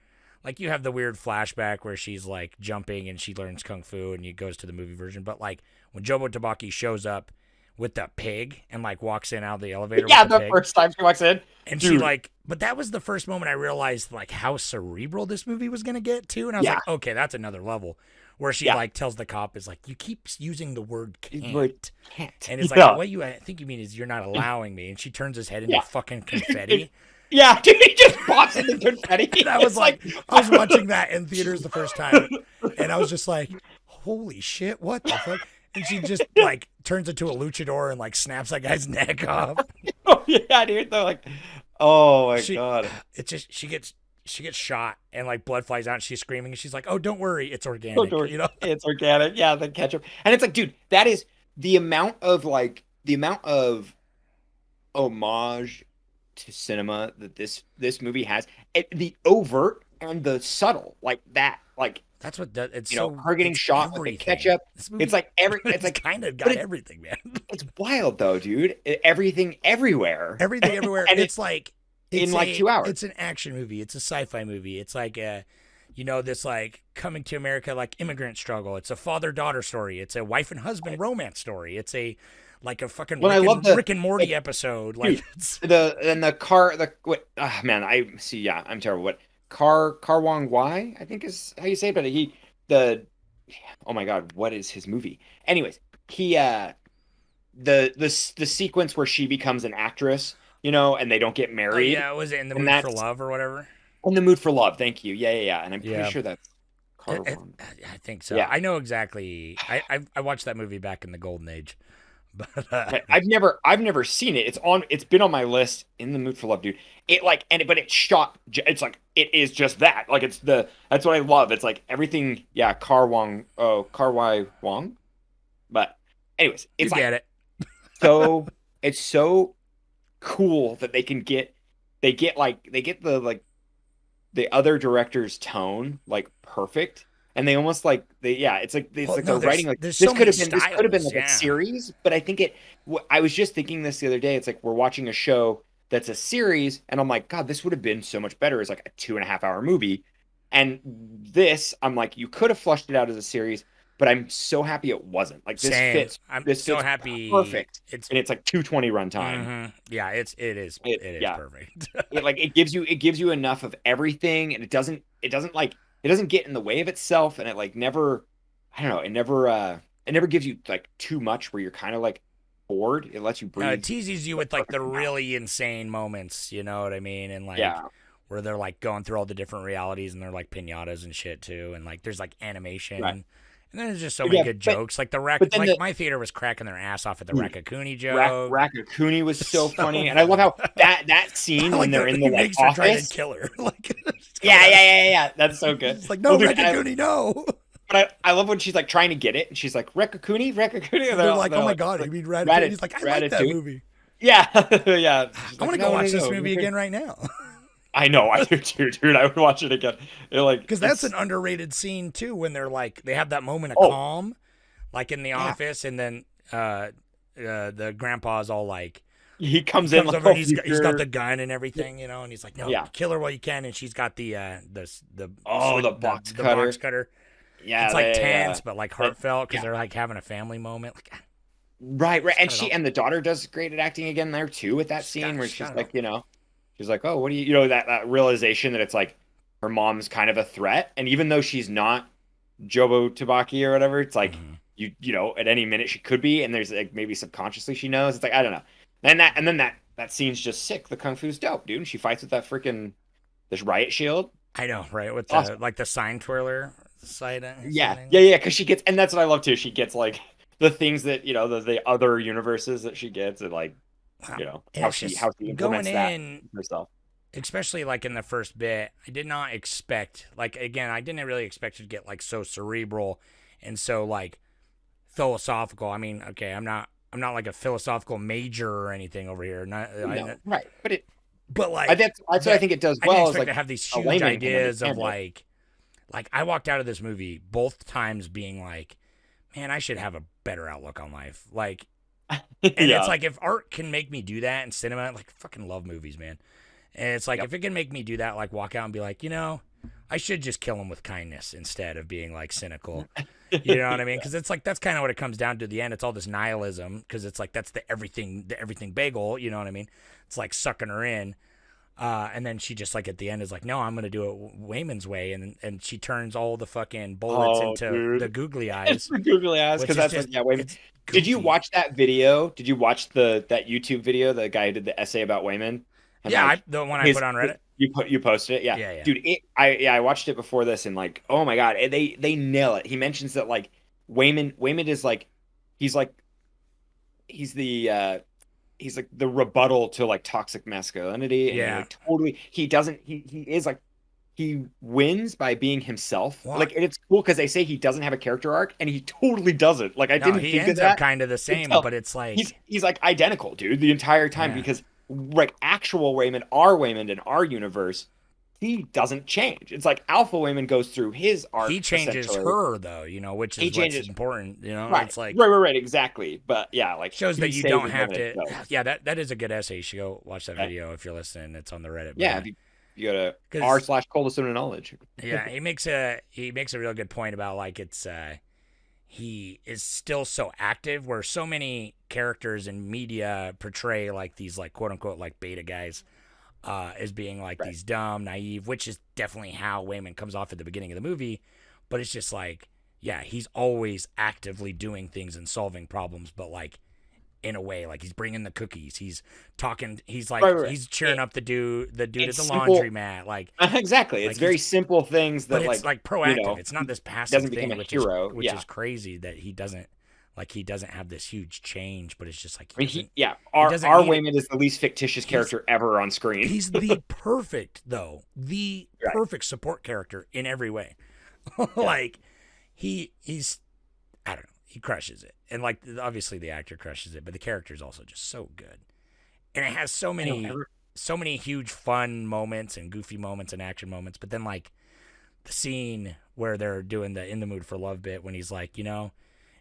S5: like you have the weird flashback where she's like jumping and she learns kung fu and it goes to the movie version. But like when Jobo Tabaki shows up with the pig and like walks in out of the elevator.
S7: Yeah,
S5: with the
S7: the first time she walks in,
S5: and
S7: dude.
S5: she like, but that was the first moment I realized like how cerebral this movie was gonna get to, and I was like, okay, that's another level. Where she like tells the cop is like, you keep using the word can't. And it's like, what I think you mean is you're not allowing me. And she turns his head into fucking confetti.
S7: Yeah, dude, he just pops into confetti.
S5: And I was like, I was watching that in theaters the first time, and I was just like, holy shit, what the fuck? And she just like turns into a luchador and like snaps that guy's neck off.
S7: Oh yeah, dude. They're like, oh my god.
S5: It's just she gets shot and like blood flies out and she's screaming and she's like, oh, don't worry, it's organic.
S7: It's organic. Yeah, the ketchup. And it's like, dude, that is the amount of homage to cinema that this movie has. The overt and the subtle, like that, like
S5: That's what it's
S7: You know,
S5: so
S7: her getting
S5: it's
S7: shot with the
S5: everything.
S7: ketchup.
S5: This movie,
S7: It's like it's like
S5: kind of
S7: but
S5: got
S7: it's,
S5: everything, man.
S7: it's wild though, dude. Everything everywhere.
S5: Everything everywhere.
S7: And
S5: It's like
S7: in like 2 hours.
S5: It's an action movie. It's a sci-fi movie. It's like this like coming to America like immigrant struggle. It's a father-daughter story. It's a wife and husband romance story. It's a fucking
S7: Well, I love the
S5: Rick and Morty episode. Like
S7: dude,
S5: it's,
S7: the car man, I see. Yeah, I'm terrible. What Car Wong Wai, I think is how you say it. But oh my god, what is his movie? Anyways, he the sequence where she becomes an actress, you know, and they don't get married.
S5: yeah, was it In the
S7: and
S5: Mood for Love or whatever?
S7: In the Mood for Love. Thank you. Yeah. And I'm
S5: Yeah.
S7: pretty sure that's Car Wong.
S5: I think so.
S7: Yeah.
S5: I know exactly. I watched that movie back in the golden age. But
S7: I've never seen it. It's been on my list. In the Mood for Love, dude. But it's shot. It's like it is just that. Like that's what I love. It's like everything. Yeah, Car Wai Wong. But anyways, it's
S5: you get it.
S7: so it's so cool that they get the other director's tone like perfect. And they almost it's like they're writing like
S5: there's
S7: this
S5: so
S7: could have
S5: many
S7: been like
S5: styles,
S7: a series, but I think I was just thinking this the other day. It's like we're watching a show that's a series, and I'm like, God, this would have been so much better as like a 2.5 hour movie. And this, I'm like, you could have flushed it out as a series, but I'm so happy it wasn't. Like this
S5: Same.
S7: fits.
S5: I'm
S7: this
S5: so
S7: fits
S5: happy.
S7: perfect. And it's like 2:20 runtime.
S5: Mhm. Yeah, it is
S7: yeah.
S5: perfect.
S7: It gives you enough of everything, and it doesn't get in the way of itself, and it like never, I don't know, it never gives you like too much where you're kind of like bored. It lets you breathe.
S5: It teases you with like the really insane moments, you know what I mean? And like where they're like going through all the different realities, and they're like pinatas and shit too, and like there's like animation.
S7: Right.
S5: And then there's just so many good jokes. Like my theater was cracking their ass off at the Raccacoonie joke.
S7: Raccacoonie was so funny, and I love how that scene when they're in the like, office.
S5: Trying to kill her. Like,
S7: yeah. That's so good.
S5: It's like, no, Raccacoonie, no.
S7: But I love when she's like trying to get it, and she's like, Raccacoonie.
S5: And they're like, oh my god, you mean Ratatouille? He's like, I like that movie.
S7: Yeah.
S5: I want to go watch this movie again right now.
S7: I know, I do too, dude. I would watch it again.
S5: Because that's an underrated scene too, when they're like, they have that moment of calm, like in the office, and then the grandpa's all like,
S7: he comes in like,
S5: over and he's got the gun and everything, you know, and he's like, no, kill her while you can, and she's got the
S7: box cutter. Yeah,
S5: it's like tense, but like heartfelt, because they're like having a family moment. Like,
S7: right, and the daughter does great at acting again there too with that scene where she's like, you know. She's like, oh, what do you know, that realization that it's like her mom's kind of a threat. And even though she's not Jobo Tabaki or whatever, it's like, you know, at any minute she could be. And there's like maybe subconsciously she knows. It's like, I don't know. And then that scene's just sick. The Kung Fu's dope, dude. And she fights with that freaking, this riot shield.
S5: I know, right? With the sign twirler side.
S7: Yeah. Because she gets, and that's what I love too. She gets like the things that, you know, the other universes that she gets, and like, you know, how she implements that herself.
S5: Especially like in the first bit, I did not expect, like, again, I didn't really expect it to get like so cerebral and so like philosophical. I mean, okay, I'm not like a philosophical major or anything over here.
S7: Right, but
S5: like
S7: that's what I think it does well.
S5: I didn't
S7: is
S5: expect
S7: like
S5: to have these huge ideas of like I walked out of this movie both times being like, man, I should have a better outlook on life. Like, and it's like, if art can make me do that in cinema, like, fucking love movies, man. And it's like, if it can make me do that, like, walk out and be like, you know, I should just kill him with kindness instead of being like cynical. You know what I mean? Because it's like, that's kind of what it comes down to at the end. It's all this nihilism, because it's like, that's the everything bagel. You know what I mean? It's like sucking her in. And then she just like at the end is like, no, I'm gonna do it Wayman's way, and she turns all the fucking bullets into the googly eyes.
S7: It's the googly eyes, because that's just, Wayman. Did you watch that video? Did you watch that YouTube video? The guy who did the essay about Wayman. And
S5: yeah,
S7: like,
S5: the one I put on Reddit.
S7: You posted it, yeah. Dude. I watched it before this, and like, oh my god, they nail it. He mentions that like Wayman is like, he's the rebuttal to like toxic masculinity, and he wins by being himself. What? Like, and it's cool because they say he doesn't have a character arc, and he totally doesn't. Like, he
S5: ends up kind of the same, but it's like
S7: he's like identical, dude, the entire time, because like actual Wayman, our Wayman in our universe, he doesn't change. It's like Alpha Women goes through his arc.
S5: He changes
S7: essentially.
S5: her though, which
S7: He
S5: is
S7: changes-
S5: what's important.
S7: Right.
S5: It's like
S7: right, exactly. But yeah, like
S5: shows that
S7: he
S5: you
S7: stays
S5: don't
S7: with
S5: have
S7: women
S5: to.
S7: and shows.
S5: Yeah, that is a good essay. You should go watch that
S7: Okay.
S5: video if you're listening. It's on the Reddit.
S7: Yeah,
S5: But,
S7: you go to
S5: 'Cause-
S7: r/coldest of knowledge.
S5: yeah, he makes a real good point about like it's he is still so active where so many characters in media portray like these like quote unquote like beta guys as being like these dumb, naive, which is definitely how Wayman comes off at the beginning of the movie. But it's just like, yeah, he's always actively doing things and solving problems, but like in a way, like he's bringing the cookies, he's talking, he's like he's cheering up the dude at the laundromat, like
S7: exactly. It's
S5: like
S7: very simple things that
S5: but it's like proactive. It's not this passive
S7: doesn't
S5: thing,
S7: become a
S5: which
S7: hero.
S5: which is crazy that he doesn't have this huge change, but it's just like
S7: our
S5: doesn't need
S7: Wayman is the least fictitious character ever on screen.
S5: he's the perfect perfect support character in every way. Like he's I don't know, he crushes it, and like obviously the actor crushes it, but the character is also just so good, and it has so many huge fun moments and goofy moments and action moments. But then like the scene where they're doing the in the mood for love bit when he's like, in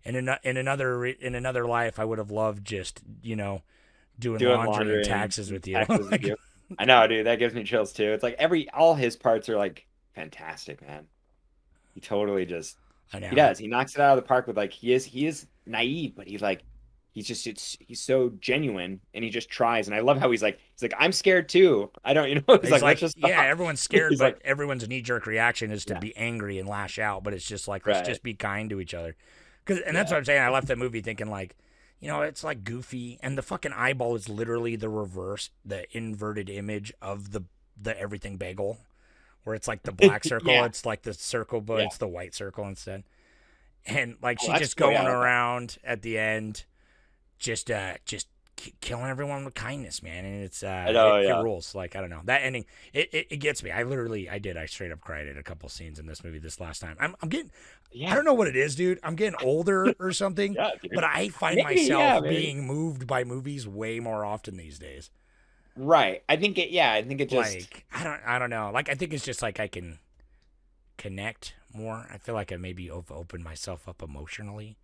S5: another life I would have loved just doing laundry and taxes with you. Like,
S7: I know, dude, that gives me chills too. It's like all his parts are like fantastic, man. He totally just
S5: I know.
S7: he does. He knocks it out of the park with like he is naive, but he's so genuine, and he just tries. And I love how he's like I'm scared too. I don't, He's like let's just stop.
S5: Yeah, everyone's scared,
S7: He's
S5: but
S7: like,
S5: everyone's knee jerk reaction is to be angry and lash out. But it's just like let's just be kind to each other. That's what I'm saying. I left that movie thinking like, it's like goofy, and the fucking eyeball is literally the reverse, the inverted image of the everything bagel, where it's like the black circle, it's like the circle, but it's the white circle instead. And like she's just going around at the end, just killing everyone with kindness, man. And it's it rules. Like I don't know, that ending it gets me. I straight up cried at a couple scenes in this movie this last time. I'm getting I don't know what it is, dude. I'm getting older or something, but I find myself being moved by movies way more often these days.
S7: Right. I think it just
S5: like I don't know. Like I think it's just like I can connect more. I feel like I maybe opened myself up emotionally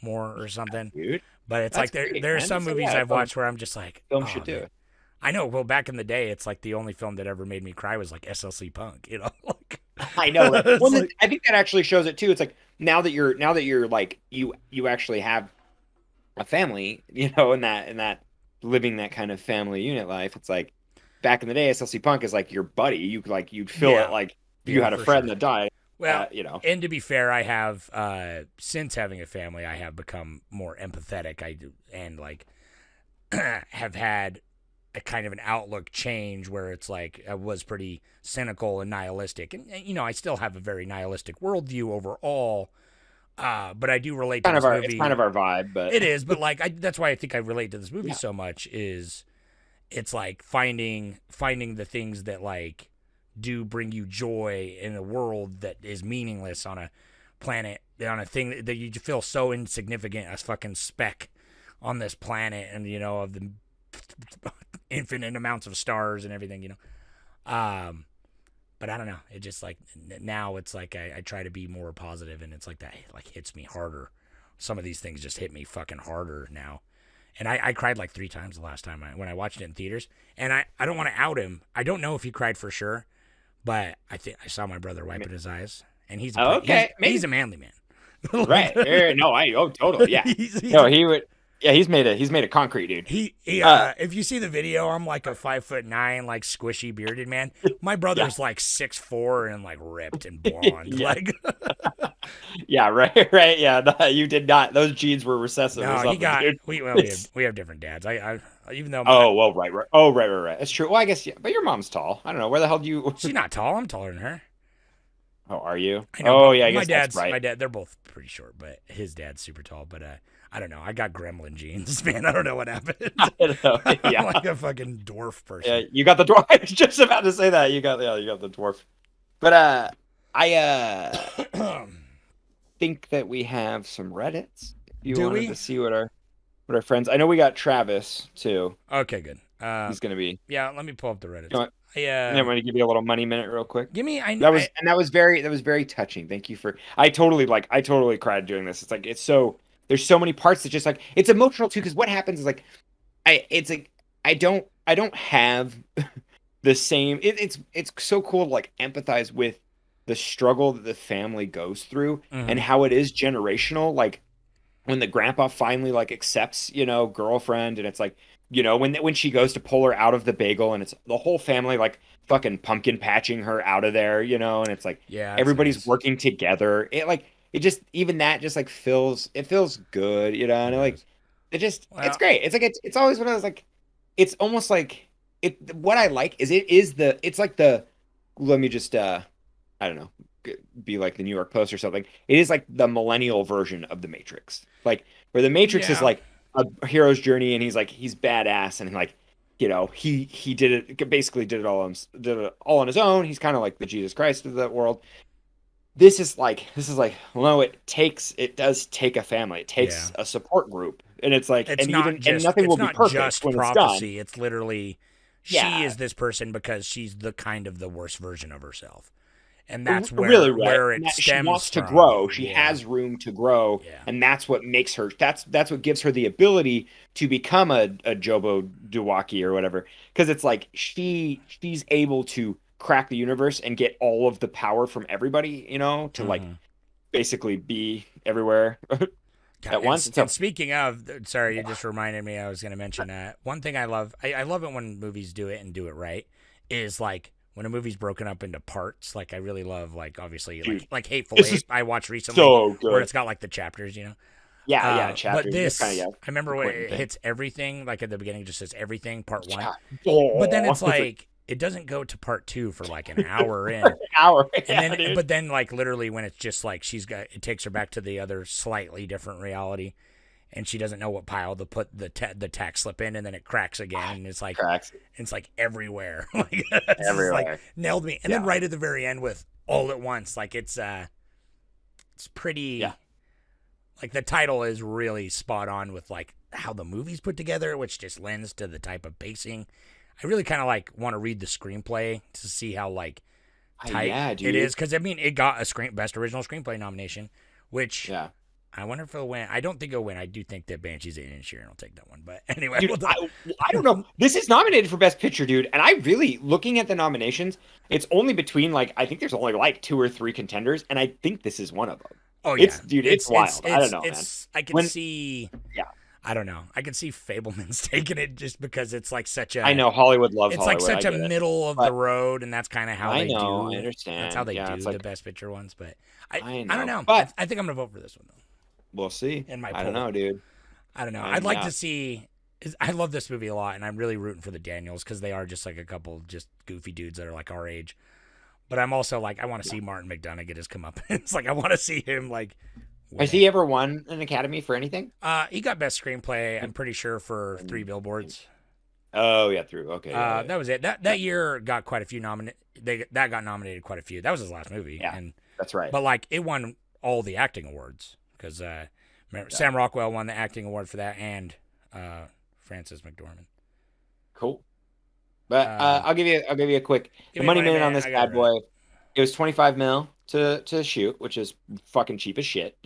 S5: more or something.
S7: Dude,
S5: but it's like there are some movies I've watched where I'm just like,
S7: film should do it.
S5: I know. Well, back in the day, it's like the only film that ever made me cry was like SLC Punk. Like,
S7: I know. Well,
S5: like,
S7: I think that actually shows it too. It's like now that you're like you actually have a family, in that living that kind of family unit life. It's like back in the day, SLC Punk is like your buddy. You'd feel it like you had a friend that died.
S5: Well, and to be fair, I have since having a family, I have become more empathetic. I do, and like have had a kind of an outlook change where it's like I was pretty cynical and nihilistic, and I still have a very nihilistic worldview overall. But I do relate to this movie.
S7: It's kind of our vibe, but
S5: it is. But like, that's why I think I relate to this movie so much. Is it's like finding the things that like do bring you joy in a world that is meaningless on a planet, on a thing that you feel so insignificant, a fucking speck on this planet, and of the infinite amounts of stars and everything, but I don't know, it just like now it's like I try to be more positive, and it's like that like hits me harder. Some of these things just hit me fucking harder now. And I cried like 3 times the last time when I watched it in theaters, and I don't want to out him. I don't know if he cried for sure, but I think I saw my brother wiping his eyes, and he's he's a manly man.
S7: Right. No, totally. Yeah. He would. Yeah, he's made a concrete dude.
S5: He if you see the video, I'm like a 5'9", like squishy bearded man. My brother's like 6'4" and like ripped and blonde. Like
S7: yeah, right. Yeah, you did not. Those genes were recessive.
S5: No,
S7: or
S5: he got.
S7: Dude.
S5: We have different dads. I even though.
S7: Right. Oh, right. That's true. Well, I guess but your mom's tall. I don't know where the hell do you.
S5: She's not tall. I'm taller than her.
S7: Oh, are you?
S5: I know,
S7: I
S5: my
S7: guess
S5: dad's
S7: that's right.
S5: My dad. They're both pretty short, but his dad's super tall. But I don't know. I got gremlin genes, man. I don't know what happened.
S7: I don't know. Yeah.
S5: I'm like a fucking dwarf person.
S7: Yeah, you got the dwarf. I was just about to say that. You got the dwarf. But I think that we have some Reddits. If you wanted to see what our friends. I know we got Travis too.
S5: Okay, good.
S7: He's gonna be.
S5: Yeah, let me pull up the Reddit.
S7: You know what?
S5: Yeah,
S7: I'm gonna give you a little money minute real quick.
S5: give me.
S7: That was very touching. Thank you for. I totally cried doing this. It's like there's so many parts that just like it's emotional too because what happens is like I don't have the same. It's so cool to like empathize with the struggle that the family goes through and how it is generational. Like when the grandpa finally like accepts, girlfriend, and it's like, when she goes to pull her out of the bagel, and it's the whole family like fucking pumpkin patching her out of there, and it's like
S5: Yeah, that's
S7: everybody's
S5: nice.
S7: working together. It just even that just like feels good, and
S5: does.
S7: it's
S5: Well,
S7: great. It's like it's always one of those like it's almost like what I like is it's like the let me just I don't know, be like the New York Post or something. It is like the millennial version of the Matrix. Like where the Matrix is
S5: Yeah.
S7: like a hero's journey and he's badass and like, he did it basically did it all on his own. He's kind of like the Jesus Christ of the world. This is like, well, no, it does take a family. It takes a support group. And it's like
S5: it's
S7: and
S5: not
S7: even
S5: just
S7: and nothing
S5: it's
S7: will be
S5: not
S7: perfect
S5: just
S7: when it's done.
S5: prophecy. It's literally she
S7: Yeah.
S5: is this person because she's the kind of the worst version of herself, and that's
S7: Really
S5: where
S7: right.
S5: it
S7: And that she
S5: stems
S7: wants to
S5: from.
S7: grow. She
S5: Yeah.
S7: has room to grow,
S5: Yeah.
S7: and that's what makes her. That's what gives her the ability to become a Jobo Dewaki or whatever. Because it's like she's able to crack the universe and get all of the power from everybody. To like basically be everywhere
S5: God,
S7: at once.
S5: And speaking of, sorry, you just reminded me. I was going to mention that one thing I love. I love it when movies do it and do it right. Is like when a movie's broken up into parts. Like I really love, like obviously,
S7: Dude,
S5: like Hateful
S7: this
S5: Eight.
S7: is
S5: I watched recently,
S7: so good.
S5: where it's got like the chapters.
S7: Yeah, chapters.
S5: But this,
S7: That's kinda,
S5: I remember when
S7: important
S5: it
S7: thing.
S5: hits everything. Like at the beginning, it just says everything, part one.
S7: Oh,
S5: But then it's like it doesn't go to part two for like an hour in.
S7: an hour.
S5: And
S7: Yeah,
S5: then,
S7: dude.
S5: but then, like literally, when it's just like it takes her back to the other slightly different reality, and she doesn't know what pile to put the tax slip in, and then it cracks again, and it's like
S7: Cracks.
S5: it's like everywhere, like it's just,
S7: Everywhere.
S5: like nailed me. And then right at the very end with all at once, like it's pretty.
S7: Yeah.
S5: Like the title is really spot on with like how the movie's put together, which just lends to the type of pacing. I really kind of like want to read the screenplay to see how like tight
S7: dude.
S5: it is, because I mean it got a best original screenplay nomination, which
S7: Yeah.
S5: I wonder if it'll win. I don't think it'll win. I do think that Banshees of Inisherin will take that one, but anyway,
S7: Dude, I don't know. This is nominated for Best Picture, dude. And I really, looking at the nominations, it's only between like I think there's only like 2 or 3 contenders, and I think this is one of them.
S5: oh yeah,
S7: It's wild. I don't know, man.
S5: I can see.
S7: Yeah.
S5: I don't know. I can see Fableman's taking it just because it's like such a.
S7: I know Hollywood loves
S5: It's
S7: Hollywood.
S5: like such
S7: I
S5: a
S7: get it.
S5: middle of
S7: But
S5: the road, and that's kind of how
S7: I
S5: they
S7: know,
S5: do.
S7: I understand.
S5: That's how they
S7: Yeah,
S5: do
S7: it's
S5: the
S7: like-
S5: best picture ones. But
S7: I
S5: I
S7: know,
S5: don't know.
S7: but-
S5: I think I'm gonna vote for this one though.
S7: We'll see.
S5: In my
S7: I don't
S5: poll.
S7: know, dude.
S5: I don't know.
S7: I'm
S5: I'd like
S7: not.
S5: to see. I love this movie a lot, and I'm really rooting for the Daniels because they are just like a couple just goofy dudes that are like our age. But I'm also like I want to see Martin McDonagh get his comeuppance. It's like I want to see him like.
S7: Has he ever won an Academy for anything?
S5: He got best screenplay. I'm pretty sure for 3 Billboards.
S7: Oh yeah, through. Okay. Yeah,
S5: That was it. That year got quite a few that got nominated quite a few. That was his last movie.
S7: Yeah,
S5: And
S7: that's right.
S5: but like it won all the acting awards because Sam Rockwell won the acting award for that, and Frances McDormand.
S7: Cool. But I'll give you a quick
S5: Give me
S7: money
S5: a
S7: minute on
S5: minute,
S7: this
S5: I got
S7: bad
S5: it
S7: boy. It was 25 mil to shoot, which is fucking cheap as shit.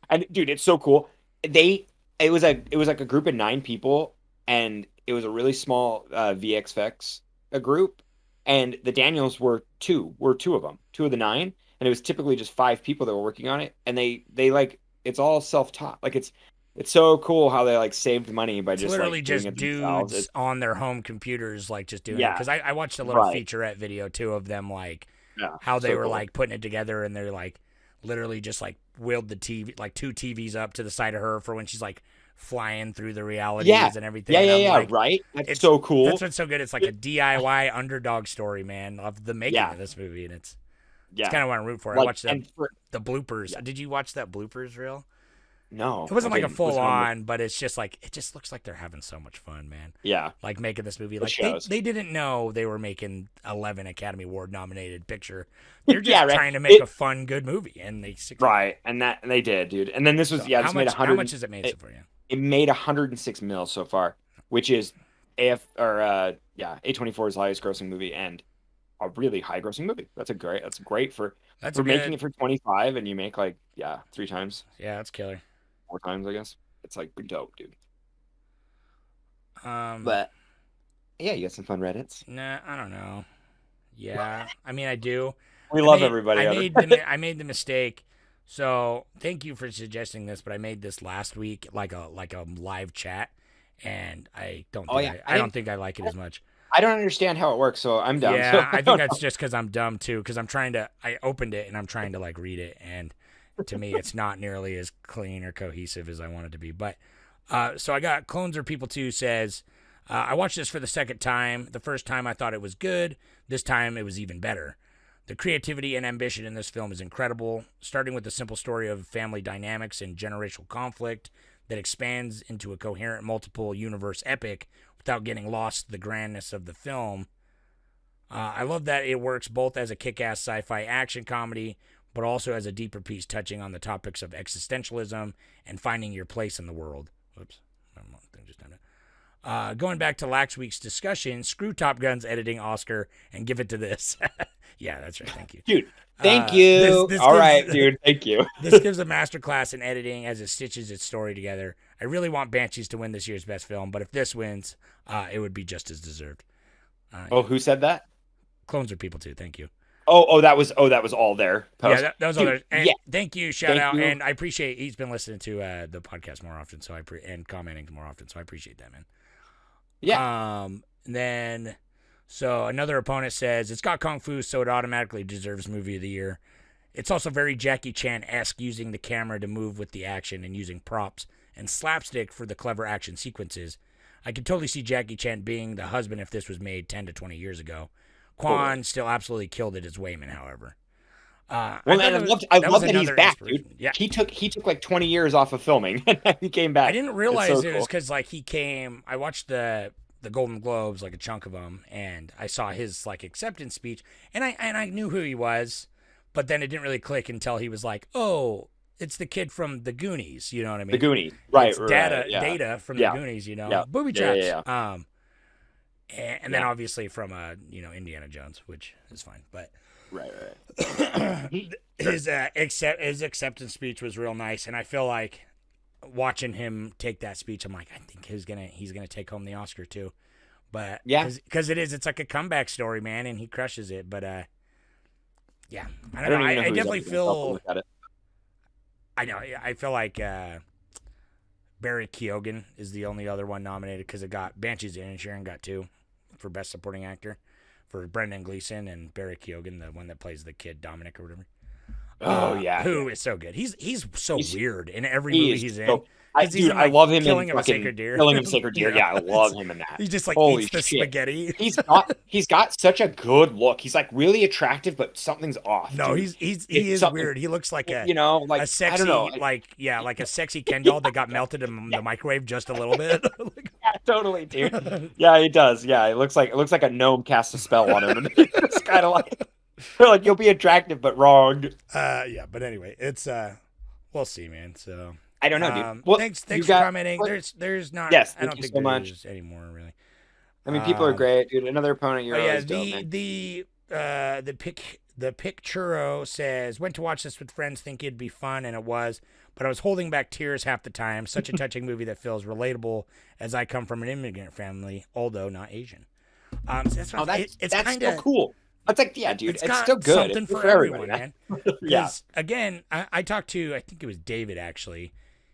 S7: And dude, it's so cool. It was like a group of 9 people, and it was a really small VXFX group, and the Daniels were two of them, 2 of the 9, and it was typically just 5 people that were working on it, and they like it's all self-taught. Like it's so cool how they like saved money by
S5: It's
S7: just
S5: literally
S7: like doing
S5: just
S7: it themselves.
S5: dudes on their home computers, like just doing it.
S7: Yeah.
S5: Because I watched a little
S7: Right.
S5: featurette video too of them, like
S7: Yeah,
S5: how they
S7: so
S5: were
S7: cool.
S5: like putting it together, and they're like literally just like wheeled the TV, like 2 TVs up to the side of her for when she's like flying through the realities and everything.
S7: Yeah,
S5: And
S7: yeah,
S5: I'm
S7: yeah,
S5: like,
S7: right? That's
S5: it's-
S7: so cool.
S5: That's what's so good. It's like a DIY underdog story, man, of the making
S7: Yeah.
S5: of this movie, and it's
S7: Yeah.
S5: kind of what I root for. I
S7: Like,
S5: watched
S7: and
S5: the bloopers. Did you watch that bloopers reel?
S7: no.
S5: It wasn't
S7: I
S5: like a
S7: didn't.
S5: full
S7: Was it on the-
S5: on, but it's just like it just looks like they're having so much fun, man.
S7: Yeah.
S5: Like making this movie.
S7: It
S5: Like
S7: shows.
S5: they didn't know they were making 11 Academy Award nominated picture. They're just
S7: Yeah, right.
S5: trying to make a fun, good movie, and they succeeded.
S7: Right. And they did, dude. And then this was
S5: So
S7: this
S5: how
S7: made
S5: much?
S7: 100
S5: How much has it made for you?
S7: It made 106 mil so far, which is A24's highest grossing movie and a really high grossing movie. That's great for
S5: That's
S7: making
S5: good.
S7: it for 25 and you make like 3 times,
S5: Yeah, that's killer.
S7: 4 times, I guess. It's like dope, dude.
S5: Um,
S7: But yeah, you got some fun Reddits.
S5: nah, I don't know. Yeah, I mean, I do.
S7: We love everybody.
S5: I made the mistake. So thank you for suggesting this, but I made this last week, like a live chat, and I don't think I don't think I like it as much.
S7: I don't understand how it works, so I'm down.
S5: Yeah,
S7: So
S5: I think that's just because I'm dumb too. Because I opened it and I'm trying to like read it, and to me, it's not nearly as clean or cohesive as I want it to be. But so I got Clones Are People Too says, I watched this for the second time. The first time I thought it was good. This time it was even better. The creativity and ambition in this film is incredible, starting with the simple story of family dynamics and generational conflict that expands into a coherent multiple universe epic without getting lost in the grandness of the film. I love that it works both as a kick-ass sci-fi action comedy, but also as a deeper piece touching on the topics of existentialism and finding your place in the world. Whoops. Going back to last week's discussion, screw Top Gun's editing Oscar and give it to this. Yeah, that's right. Thank you.
S7: Dude, thank you. All right, dude. Thank you.
S5: This gives a masterclass in editing as it stitches its story together. I really want Banshees to win this year's best film, but if this wins, it would be just as deserved.
S7: Who said that?
S5: Clones Are People Too. Thank you.
S7: That was all there.
S5: Post. Yeah, that was all there. And
S7: yeah.
S5: Thank you. Shout out. And I appreciate he's been listening to the podcast more often, and commenting more often. So I appreciate that, man.
S7: Yeah.
S5: So another opponent says it's got kung fu, so it automatically deserves movie of the year. It's also very Jackie Chan-esque, using the camera to move with the action and using props and slapstick for the clever action sequences. I could totally see Jackie Chan being the husband if this was made 10 to 20 years ago. Quan still absolutely killed it as Wayman, however.
S7: I love that he's back, dude. Yeah. He took like 20 years off of filming and he came back.
S5: I didn't realize it was because like he came. I watched the Golden Globes, like a chunk of them, and I saw his like acceptance speech, and I knew who he was, but then it didn't really click until he was like, "Oh, it's the kid from the Goonies," you know what I mean?
S7: The Goonies, right?
S5: It's Data from the Goonies, you know, booby traps. And then obviously from Indiana Jones, which is fine, but.
S7: Right.
S5: His acceptance speech was real nice, and I feel like watching him take that speech, I'm like, I think he's gonna take home the Oscar too. But because it's like a comeback story, man, and he crushes it. But yeah, I don't know. I definitely feel. I know. I feel like Barry Keoghan is the only other one nominated because it got Banshees and Inisherin got 2 for Best Supporting Actor. For Brendan Gleeson and Barry Keoghan, the one that plays the kid Dominic or whatever. Who is so good. He's weird in every movie he's in.
S7: I love him
S5: killing
S7: in
S5: a sacred deer.
S7: Killing of a Sacred Deer. Yeah, I love him in that.
S5: He just like
S7: Holy
S5: eats the
S7: shit.
S5: spaghetti.
S7: He's got such a good look. He's like really attractive, but something's off.
S5: No,
S7: dude.
S5: he is weird. He looks like a
S7: like
S5: a sexy,
S7: I don't know.
S5: like a sexy Ken doll that got melted in the microwave just a little bit.
S7: Yeah, totally, dude. Yeah, he does. Yeah, it looks like a gnome cast a spell on him. It's kind of like you'll be attractive but wrong.
S5: Yeah, but anyway, it's we'll see, man. So
S7: I don't know, dude.
S5: Well, thanks for commenting. There's not.
S7: Yes,
S5: I don't think
S7: so
S5: there's anymore, really.
S7: I mean, people are great, dude. Another opponent, you're always dope, man.
S5: The Picturo says, went to watch this with friends, think it'd be fun, and it was, but I was holding back tears half the time. Such a touching movie that feels relatable, as I come from an immigrant family, although not Asian. So that's
S7: still cool. It's like, yeah, dude, it's still good.
S5: Something for everyone, man. Because again, I talked to, I think it was David actually.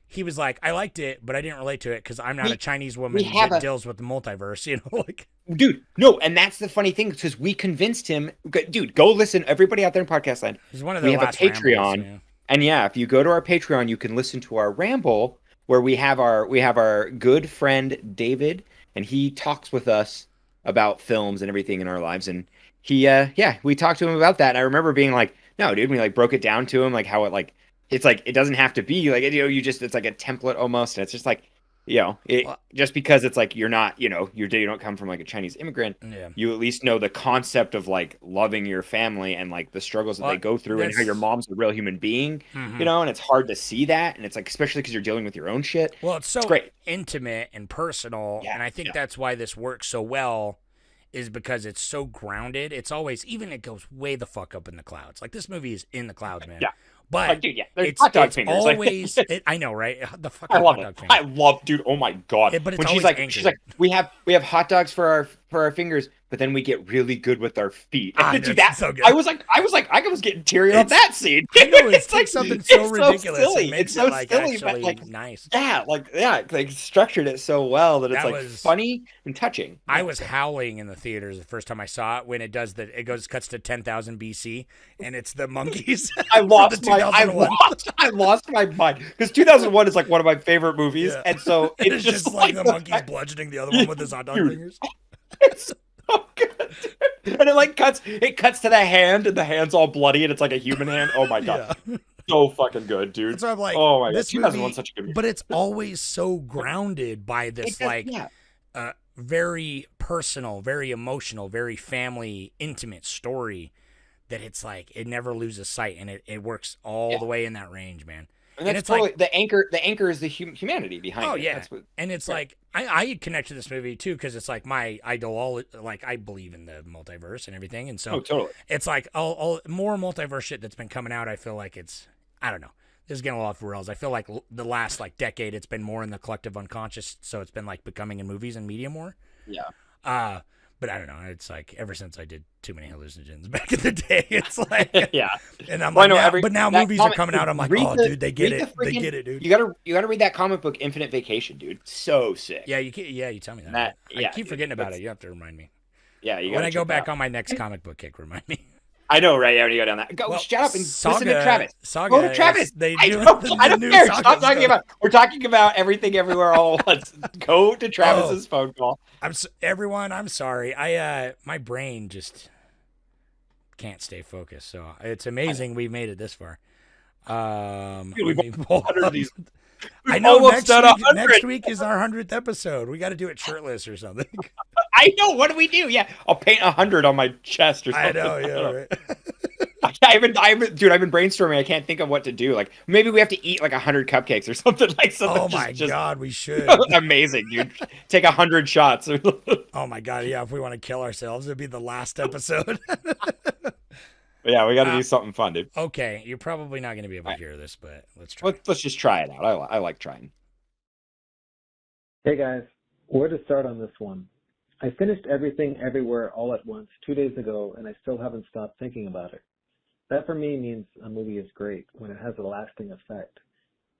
S5: He was like, I liked it, but I didn't relate to it because I'm not a Chinese woman that deals with the multiverse, like.
S7: Dude, no, and that's the funny thing because we convinced him. Dude, go listen. Everybody out there in podcast land.
S5: He's one of
S7: we have a Patreon, and if you go to our Patreon, you can listen to our ramble where we have our good friend David, and he talks with us about films and everything in our lives, and we talked to him about that, and I remember being like, no, dude, we like broke it down to him, like how it like. It's like it doesn't have to be like it's like a template almost, and it's just like Just because it's like you're not, you don't come from like a Chinese immigrant,
S5: Yeah.
S7: you at least know the concept of like loving your family and like the struggles that they go through and how your mom's a real human being, and it's hard to see that, and it's like especially because you're dealing with your own shit.
S5: Well, it's so
S7: great.
S5: intimate and personal, and I think that's why this works so well, is because it's so grounded. It's always, even it goes way the fuck up in the clouds. Like, this movie is in the clouds, man.
S7: Yeah.
S5: But
S7: like, dude, there's hot dog fingers.
S5: Always, I know, right? The fucking
S7: I love
S5: hot dog
S7: it.
S5: finger.
S7: I love, dude. Oh my god.
S5: But it's
S7: when
S5: always
S7: she's like, we have hot dogs for our fingers, but then we get really good with our feet. Dude, that's so good. I was getting teary on that scene.
S5: I know, it's
S7: like
S5: something so ridiculous.
S7: So silly.
S5: It makes
S7: it's so
S5: it like
S7: silly,
S5: actually
S7: but like
S5: nice.
S7: Yeah, like structured it so well that it's
S5: That
S7: like
S5: was
S7: funny and touching.
S5: I was howling in the theaters the first time I saw it when it does that. It cuts to 10,000 BC and it's the monkeys.
S7: I lost my mind because 2001 is like one of my favorite movies, and so
S5: it's just like the monkeys bludgeoning the other one with his hot dog fingers.
S7: It's so good, and it cuts to the hand, and the hand's all bloody, and it's like a human hand. Oh my god, so fucking good, dude.
S5: So I'm like,
S7: oh my god,
S5: this
S7: 2001's such a good movie.
S5: But it's always so grounded by this very personal, very emotional, very family, intimate story that it's like it never loses sight, and it works all the way in that range, man.
S7: And it's totally like the anchor is the humanity behind it.
S5: Oh yeah, and it's like I connect to this movie too because it's like my idol. Like, I believe in the multiverse and everything, and so
S7: totally.
S5: It's like all more multiverse shit that's been coming out. I feel like I don't know. This is getting a lot off the rails. I feel like the last decade, it's been more in the collective unconscious, so it's been like becoming in movies and media more.
S7: Yeah.
S5: But I don't know. It's like ever since I did Too Many Hallucinogens back in the day, it's like And I'm like, but now movies are coming out. I'm like, dude, they get it. They get it, dude.
S7: You gotta read that comic book, Infinite Vacation, dude. So sick.
S5: Yeah, you tell me that. I keep forgetting about it. You have to remind me.
S7: Yeah,
S5: when I go back on my next comic book kick, remind me.
S7: I know, right? Yeah, when you go down that. Shut up and listen to Travis.
S5: Go
S7: to Travis.
S5: I
S7: don't care. Stop talking about. We're talking about everything, everywhere, all at once. Go to Travis's phone call.
S5: Everyone, I'm sorry. My brain just can't stay focused. So it's amazing we made it this far.
S7: We've 100 of these.
S5: I know next week is our 100th episode. We got to do it shirtless or something.
S7: I know. What do we do? Yeah, I'll paint 100 on my chest or something.
S5: I know. Yeah, right.
S7: I've been brainstorming. I can't think of what to do. Like maybe we have to eat like 100 cupcakes or something like something.
S5: Oh my god, we should.
S7: Amazing, dude. Take 100 shots.
S5: Oh my god, yeah. If we want to kill ourselves, it'd be the last episode.
S7: Yeah, we got to do something fun, dude.
S5: Okay, you're probably not going to be able to hear this, but let's try.
S7: Let's just try it out. I like trying.
S6: Hey guys, where to start on this one? I finished Everything Everywhere All at Once 2 days ago, and I still haven't stopped thinking about it. That for me means a movie is great when it has a lasting effect.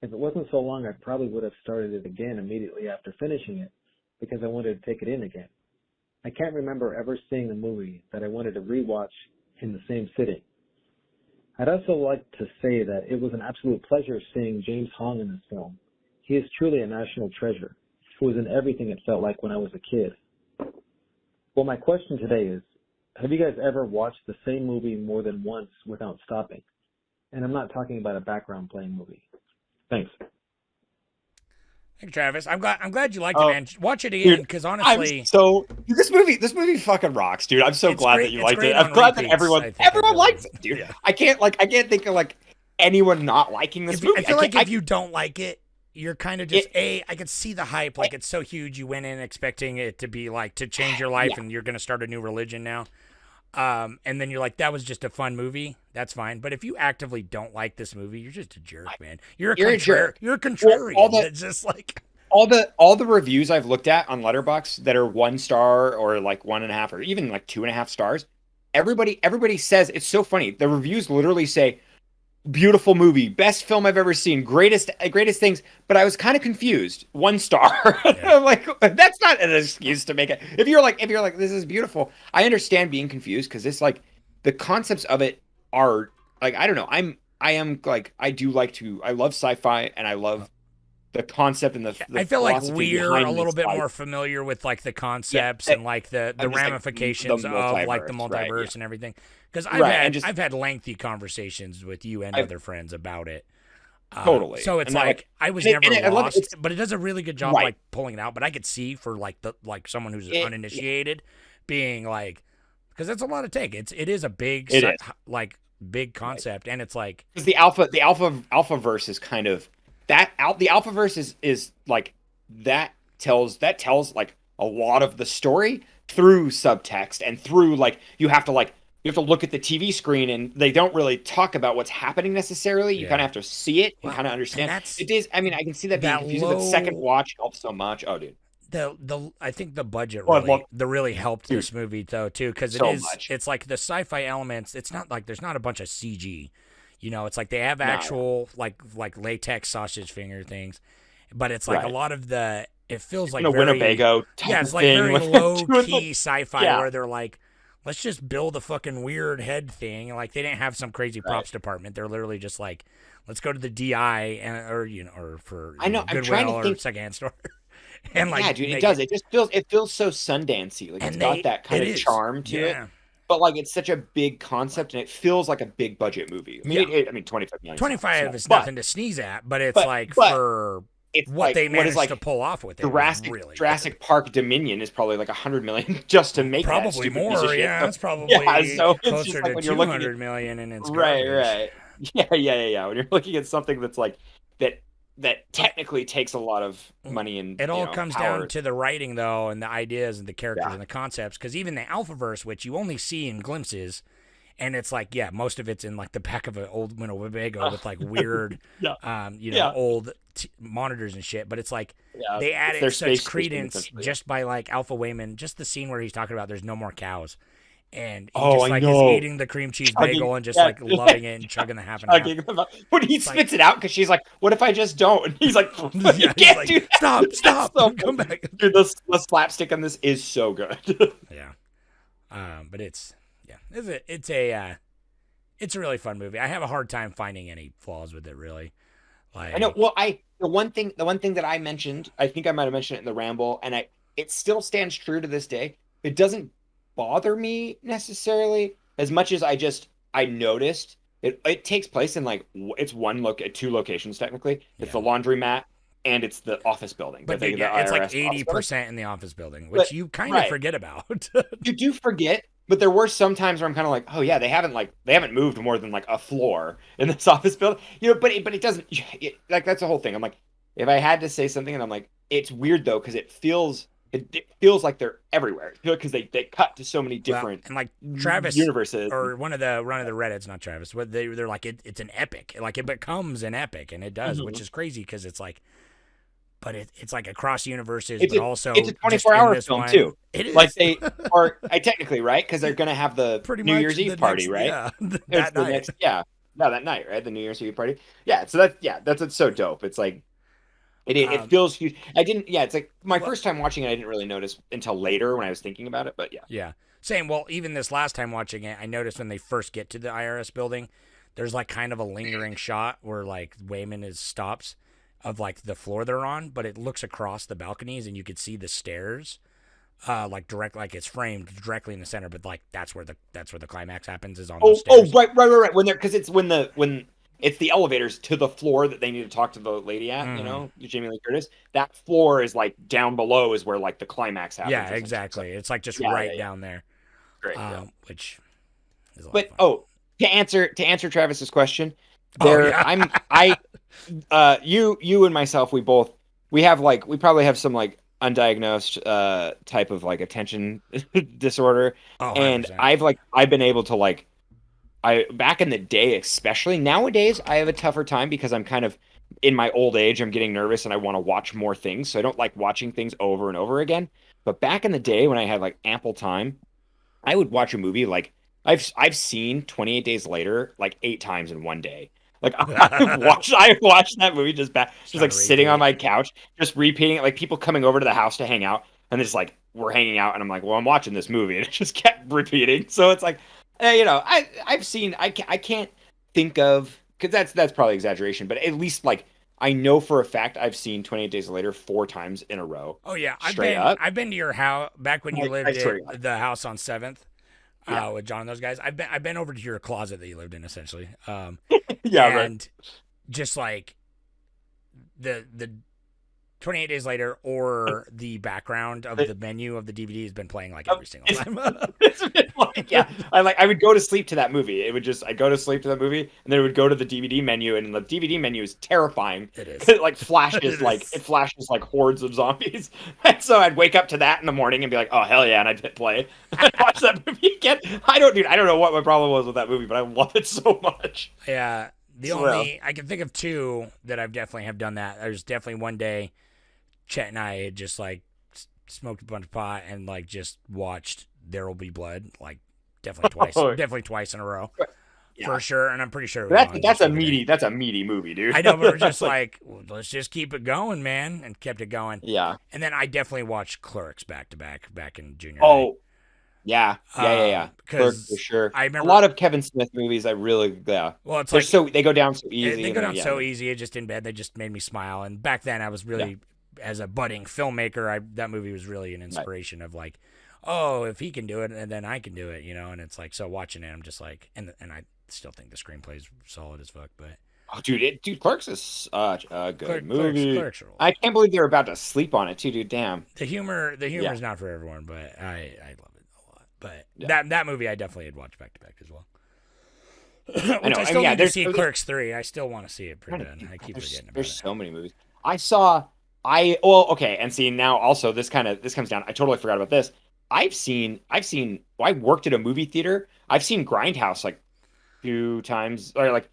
S6: If it wasn't so long, I probably would have started it again immediately after finishing it because I wanted to take it in again. I can't remember ever seeing a movie that I wanted to rewatch in the same sitting. I'd also like to say that it was an absolute pleasure seeing James Hong in this film. He is truly a national treasure, who was in everything it felt like when I was a kid. Well, my question today is, have you guys ever watched the same movie more than once without stopping? And I'm not talking about a background playing movie. Thanks.
S5: Thanks, Travis. I'm glad you liked it, man. Watch it again, because honestly,
S7: this movie fucking rocks, dude. I'm so glad that you liked it. I'm glad that everyone likes it, dude. Yeah. I can't think of anyone not liking this movie.
S5: I feel like if you don't like it, you're kind of just I could see the hype. Like, it's so huge. You went in expecting it to be like to change your life, and you're gonna start a new religion now. And then you're like, that was just a fun movie. That's fine. But if you actively don't like this movie, you're just a jerk, man. You're a jerk. You're a contrarian. It's just like
S7: all the reviews I've looked at on Letterboxd that are 1 star or like 1.5 or even like 2.5 stars. Everybody says it's so funny. The reviews literally say, beautiful movie, best film I've ever seen, greatest things. But I was kind of confused. 1 star. Yeah. I'm like, that's not an excuse to make it. If you're like, this is beautiful. I understand being confused because it's like the concepts of it are like, I don't know. I love sci-fi and I love the concept and the
S5: I feel like we're a little bit more familiar with like the concepts and like the ramifications of like the multiverse and everything. Because I've had lengthy conversations with you and other friends about it.
S7: Totally.
S5: So it's
S7: And that,
S5: like I was
S7: and
S5: never
S7: I love it.
S5: lost, but it does a really good job
S7: Right.
S5: like pulling it out. But I could see for like someone who's
S7: It-
S5: uninitiated being like, because that's a lot of take. It is a big
S7: It is.
S5: like big concept, and it's like
S7: Because alpha verse is kind of the alpha verse is like that tells like a lot of the story through subtext and through like you have to look at the TV screen and they don't really talk about what's happening necessarily. You
S5: Yeah.
S7: kind of have to see it and
S5: Well,
S7: kind of understand.
S5: and that's-
S7: It is. I mean, I can see that being
S5: that
S7: confusing. But second
S5: low-
S7: watch helps so much. Oh, dude.
S5: the I think the budget
S7: Oh, I
S5: really
S7: love-
S5: really helped
S7: Dude.
S5: this movie though too, because
S7: So much.
S5: it's like the sci-fi elements. It's not like there's not a bunch of CG, it's like they have
S7: No.
S5: actual like latex sausage finger things, but it's like a
S7: Right.
S5: lot of it feels like
S7: a
S5: very,
S7: Winnebago type
S5: yeah, it's like
S7: thing
S5: very
S7: with-
S5: low
S7: doing
S5: key
S7: the-
S5: sci-fi
S7: yeah.
S5: where they're like, let's just build a fucking weird head thing. Like they didn't have some crazy props department. They're literally just like, let's go to the DI or for
S7: I know, I'm
S5: Goodwill
S7: trying to
S5: or
S7: think-
S5: secondhand store. And like,
S7: yeah, dude, it
S5: make
S7: does. It just feels so Sundancey. Like it's got that kind
S5: it
S7: of
S5: is.
S7: charm to it.
S5: Yeah.
S7: But like it's such a big concept and it feels like a big budget movie. I mean,
S5: Yeah.
S7: I mean 25 million.
S5: 25 is
S7: but
S5: nothing to sneeze at, but it's
S7: but-
S5: like
S7: but
S5: for
S7: it's
S5: what
S7: like,
S5: they
S7: what is
S5: managed
S7: like
S5: to pull off with it. was
S7: Jurassic
S5: really good.
S7: Jurassic Park Dominion is probably like 100 million just to make that
S5: Probably
S7: stupid piece of
S5: more.
S7: shit.
S5: Yeah, it's probably
S7: Yeah, so it's
S5: closer
S7: just like
S5: to
S7: when you're looking at-
S5: 200 million, and it's
S7: right,
S5: garbage.
S7: right. Yeah. When you're looking at something that's like that technically takes a lot of money and
S5: It all comes
S7: power.
S5: down to the writing, though, and the ideas and the characters
S7: Yeah.
S5: and the concepts. Because even the Alphaverse, which you only see in glimpses, and it's like, yeah, most of it's in like the back of an old Winnebago with like weird,
S7: Yeah.
S5: old monitors and shit. But it's like
S7: Yeah,
S5: they
S7: it's
S5: added
S7: their
S5: such
S7: space station,
S5: credence
S7: essentially.
S5: just by like Alpha Wayman, just the scene where he's talking about there's no more cows. And he
S7: Oh,
S5: just
S7: I
S5: like
S7: know.
S5: is eating the cream cheese
S7: Chugging-
S5: bagel and just
S7: yeah.
S5: like loving it and chugging the half and half.
S7: Talking about- when he
S5: like-
S7: spits it out because she's like, "What if I just don't?" And he's like, "You
S5: Yeah, he's
S7: can't
S5: like,
S7: do that."
S5: Stop,
S7: So
S5: come back.
S7: Dude, the slapstick on this is so good.
S5: Yeah, but it's a really fun movie. I have a hard time finding any flaws with it, really. Like,
S7: I know. Well, the one thing that I mentioned, I think I might have mentioned it in the ramble, and it still stands true to this day. It doesn't bother me necessarily as much as I noticed it takes place in like it's two locations technically. It's the laundromat and it's the office building.
S5: but
S7: the
S5: it's like
S7: IRS office building.
S5: 80% in the office building, which
S7: But-
S5: you kind of
S7: right.
S5: forget about.
S7: You do forget, but there were some times where I'm kind of like, oh yeah, they haven't moved more than like a floor in this office building, but it doesn't like that's the whole thing. I'm like, if I had to say something, and I'm like, it's weird though because it feels like they're everywhere because they cut to so many different
S5: and like Travis
S7: universes
S5: or one of the Reddits, not Travis, but they're like it's an epic, like it becomes an epic, and it does, which is crazy because it's like. But it's like across universes, but also
S7: it's a
S5: just
S7: 24-hour
S5: in this
S7: film
S5: one-
S7: too.
S5: It is
S7: Like I technically right because they're gonna have the
S5: pretty
S7: New
S5: much
S7: Year's Eve
S5: the
S7: party,
S5: next-
S7: right?
S5: Yeah,
S7: It's
S5: that
S7: the
S5: night.
S7: next- that night, right? The New Year's Eve party. Yeah, so that's what's so dope. It's like it feels huge. It's like my first time watching it, I didn't really notice until later when I was thinking about it, but yeah.
S5: Yeah. Same. Well, even this last time watching it, I noticed when they first get to the IRS building, there's like kind of a lingering shot where like Wayman stops of like the floor they're on, but it looks across the balconies and you could see the stairs, like it's framed directly in the center. But like that's where the climax happens is on those stairs.
S7: Right. When it's the elevators to the floor that they need to talk to the lady at, Jamie Lee Curtis. That floor is like down below is where like the climax happens.
S5: Yeah,
S7: essentially.
S5: exactly. It's like just down there.
S7: Great.
S5: Which is a lot
S7: But
S5: of fun.
S7: to answer Travis's question,
S5: yeah.
S7: you and myself, we probably have some like undiagnosed type of like attention disorder,
S5: Oh,
S7: and
S5: 100%.
S7: I've been able to like back in the day, especially nowadays, I have a tougher time because I'm kind of in my old age. I'm getting nervous and I want to watch more things, so I don't like watching things over and over again. But back in the day when I had like ample time, I would watch a movie like I've seen 28 Days Later like 8 times in one day. Like I've watched that movie just like sitting on my couch, just repeating it. Like people coming over to the house to hang out, and it's like we're hanging out, and I'm like, well, I'm watching this movie, and it just kept repeating. So it's like, I've seen. I can't think of because that's probably exaggeration, but at least like I know for a fact I've seen 28 Days Later 4 times in a row.
S5: Oh yeah,
S7: Straight up.
S5: I've been to your house back when you
S7: I
S5: lived
S7: swear to
S5: at
S7: God.
S5: the house on 7th.
S7: Yeah.
S5: With John and those guys. I've been over to your closet that you lived in essentially.
S7: Yeah, right.
S5: And just like the 28 Days Later or the background of the menu of the DVD has been playing like every single time.
S7: It's been like, yeah, I would go to sleep to that movie. I'd go to sleep to that movie, and then it would go to the DVD menu, and the DVD menu is terrifying.
S5: It is.
S7: It like flashes it flashes like hordes of zombies. And so I'd wake up to that in the morning and be like, oh hell yeah, and I'd hit play and watch that movie again. I don't know what my problem was with that movie, but I love it so much.
S5: Yeah. I can think of two that I've definitely have done that. There's definitely one day Chet and I had just like smoked a bunch of pot and like just watched There Will Be Blood, like definitely twice in a row, for sure. And I'm pretty sure
S7: that's a meaty movie, dude.
S5: I know, but we're just like, well, let's just keep it going, man, and kept it going.
S7: Yeah.
S5: And then I definitely watched Clerks back to back in junior.
S7: Oh, high. Yeah.
S5: Because
S7: for sure.
S5: I remember
S7: a lot of Kevin Smith movies. I really
S5: Well, it's
S7: they go down so easy.
S5: They go down so easy. It just in bed. They just made me smile. And back then, I was really. As a budding filmmaker, that movie was really an inspiration of like, oh, if he can do it, and then I can do it, And it's like, so watching it, I'm just like, and I still think the screenplay is solid as fuck. But
S7: Clerks is such a good movie.
S5: Clerks
S7: I can't believe they're about to sleep on it too, dude. Damn.
S5: The humor is not for everyone, but I love it a lot. But that movie I definitely had watched back to back as well. I still need to see Clerks 3. I still want to see it pretty bad. I keep forgetting about it.
S7: There's so many movies. And see now also this comes down. I totally forgot about this. I worked at a movie theater. I've seen Grindhouse like 2 times, or like,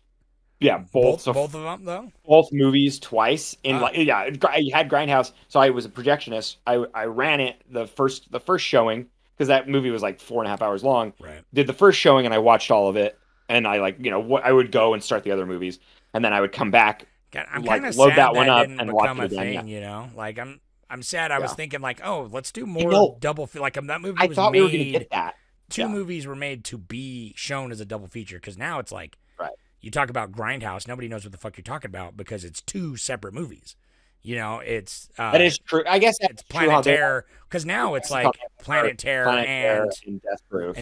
S7: both
S5: of them though.
S7: Both movies twice I had Grindhouse, so I was a projectionist. I ran it the first showing because that movie was like 4.5 hours long.
S5: Right.
S7: Did the first showing and I watched all of it, and I I would go and start the other movies, and then I would come back.
S5: God, I'm kind of
S7: load
S5: sad
S7: that one up
S5: didn't
S7: and
S5: become
S7: watch it
S5: a
S7: again.
S5: thing, Like I'm sad. I was thinking like, oh, let's do more double. Like that movie was
S7: thought
S5: made.
S7: We were gonna get that.
S5: Two movies were made to be shown as a double feature because now it's like,
S7: right.
S5: You talk about Grindhouse, nobody knows what the fuck you're talking about because it's 2 separate movies. It's
S7: that is true. I guess
S5: it's Planet Terror because now it's like Planet Terror and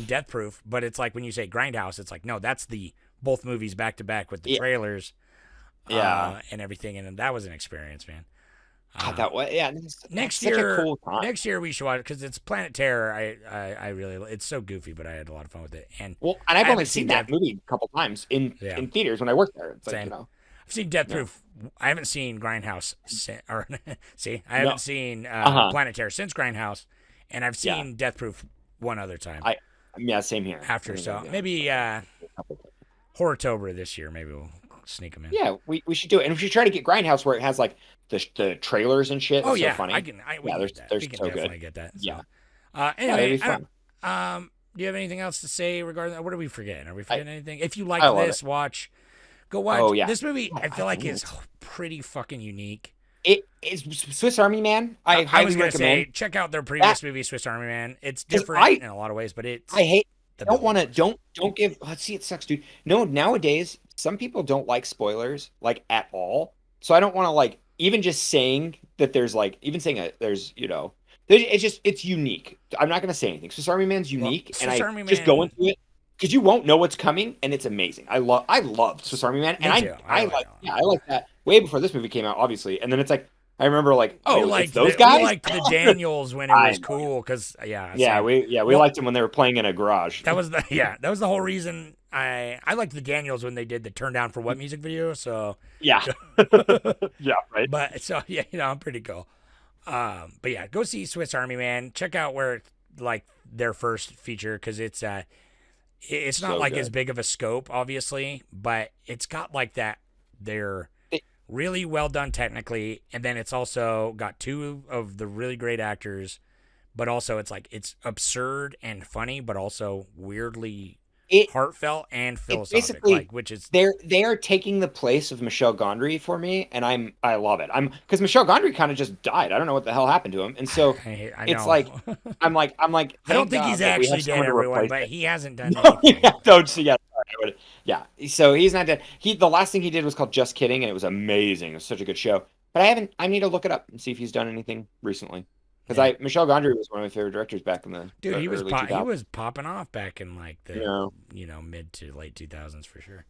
S5: Death Proof. But it's like when you say Grindhouse, it's like no, that's the both movies back to back with the trailers. And everything, and that was an experience, man. Next year,
S7: such a cool time.
S5: Next year we should watch it because it's Planet Terror. I really, it's so goofy, but I had a lot of fun with it. And
S7: I've only seen that movie a couple times in theaters when I worked there. It's
S5: Same. I've seen Death Proof. I haven't seen Grindhouse. I haven't seen Planet Terror since Grindhouse, and I've seen Death Proof one other time.
S7: Same here.
S5: After maybe Horrortober this year. Maybe we'll sneak them in.
S7: Yeah, we should do it, and we should try to get Grindhouse where it has like the trailers and shit.
S5: Oh
S7: it's
S5: yeah,
S7: so funny.
S5: they're so
S7: good.
S5: Get that. So.
S7: Yeah.
S5: Anyway, do you have anything else to say regarding that? What are we forgetting? Are we forgetting anything? If you like this, go watch.
S7: Oh, yeah.
S5: This movie. I feel like is pretty fucking unique.
S7: It's Swiss Army Man. I highly recommend.
S5: Say, check out their previous movie, Swiss Army Man. It's different in a lot of ways, but it's.
S7: I hate. Don't give. Let's see. It sucks, dude. No, nowadays some people don't like spoilers like at all. So I don't want to like even just saying that there's like even saying there's it's unique. I'm not gonna say anything. Swiss Army Man's unique, and just go into it because you won't know what's coming, and it's amazing. I love Swiss Army Man, and I like that way before this movie came out, obviously. And then it's like I remember like it's those guys.
S5: We liked the Daniels when it was cool because we
S7: liked them when they were playing in a garage.
S5: That was the whole reason. I liked the Daniels when they did the Turn Down for What music video. So
S7: yeah, yeah, right.
S5: But so I'm pretty cool. But yeah, go see Swiss Army Man. Check out where it's like their first feature because it's not so like as big of a scope, obviously, but it's got like that. They're really well done technically, and then it's also got 2 of the really great actors, but also it's like it's absurd and funny, but also weirdly heartfelt and philosophical, which is
S7: they are taking the place of Michel Gondry for me, and I love it. Because Michel Gondry kind of just died. I don't know what the hell happened to him, and so it's like I'm like
S5: I don't think he's actually dead, everyone, but he hasn't done
S7: anything. So he's not dead. The last thing he did was called Just Kidding, and it was amazing. It was such a good show. But I need to look it up and see if he's done anything recently. Because Michel Gondry was one of my favorite directors back in the
S5: he was
S7: early 2000s.
S5: He was popping off back in like the mid to late 2000s for sure.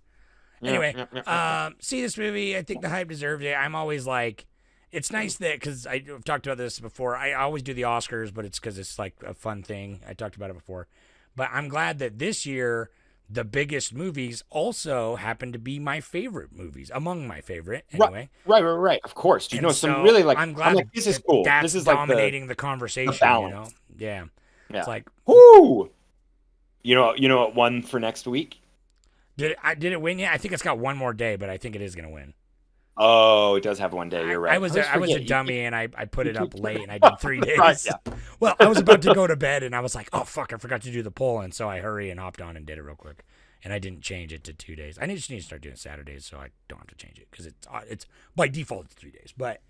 S5: Anyway,
S7: yeah.
S5: see this movie. I think the hype deserved it. I'm always like, it's nice that, because I've talked about this before. I always do the Oscars, but it's because it's like a fun thing. I talked about it before. But I'm glad that this year, the biggest movies also happen to be my favorite movies, among my favorite, anyway.
S7: Right. Of course. You
S5: And
S7: know, some
S5: so
S7: really like,
S5: I'm glad
S7: like, this is cool.
S5: that's
S7: This is like
S5: dominating the conversation,
S7: balance.
S5: Yeah.
S7: Yeah.
S5: It's like,
S7: whoo! You know what won for next week?
S5: did it win yet? I think it's got one more day, but I think it is going to win.
S7: Oh, it does have one day. You're right.
S5: I was a
S7: forget.
S5: dummy and I put it up late and I did 3 days.
S7: Right, yeah.
S5: Well, I was about to go to bed and I was like, oh fuck, I forgot to do the poll, and so I hurry and hopped on and did it real quick, and I didn't change it to 2 days. I just need to start doing Saturdays so I don't have to change it because it's by default it's 3 days. But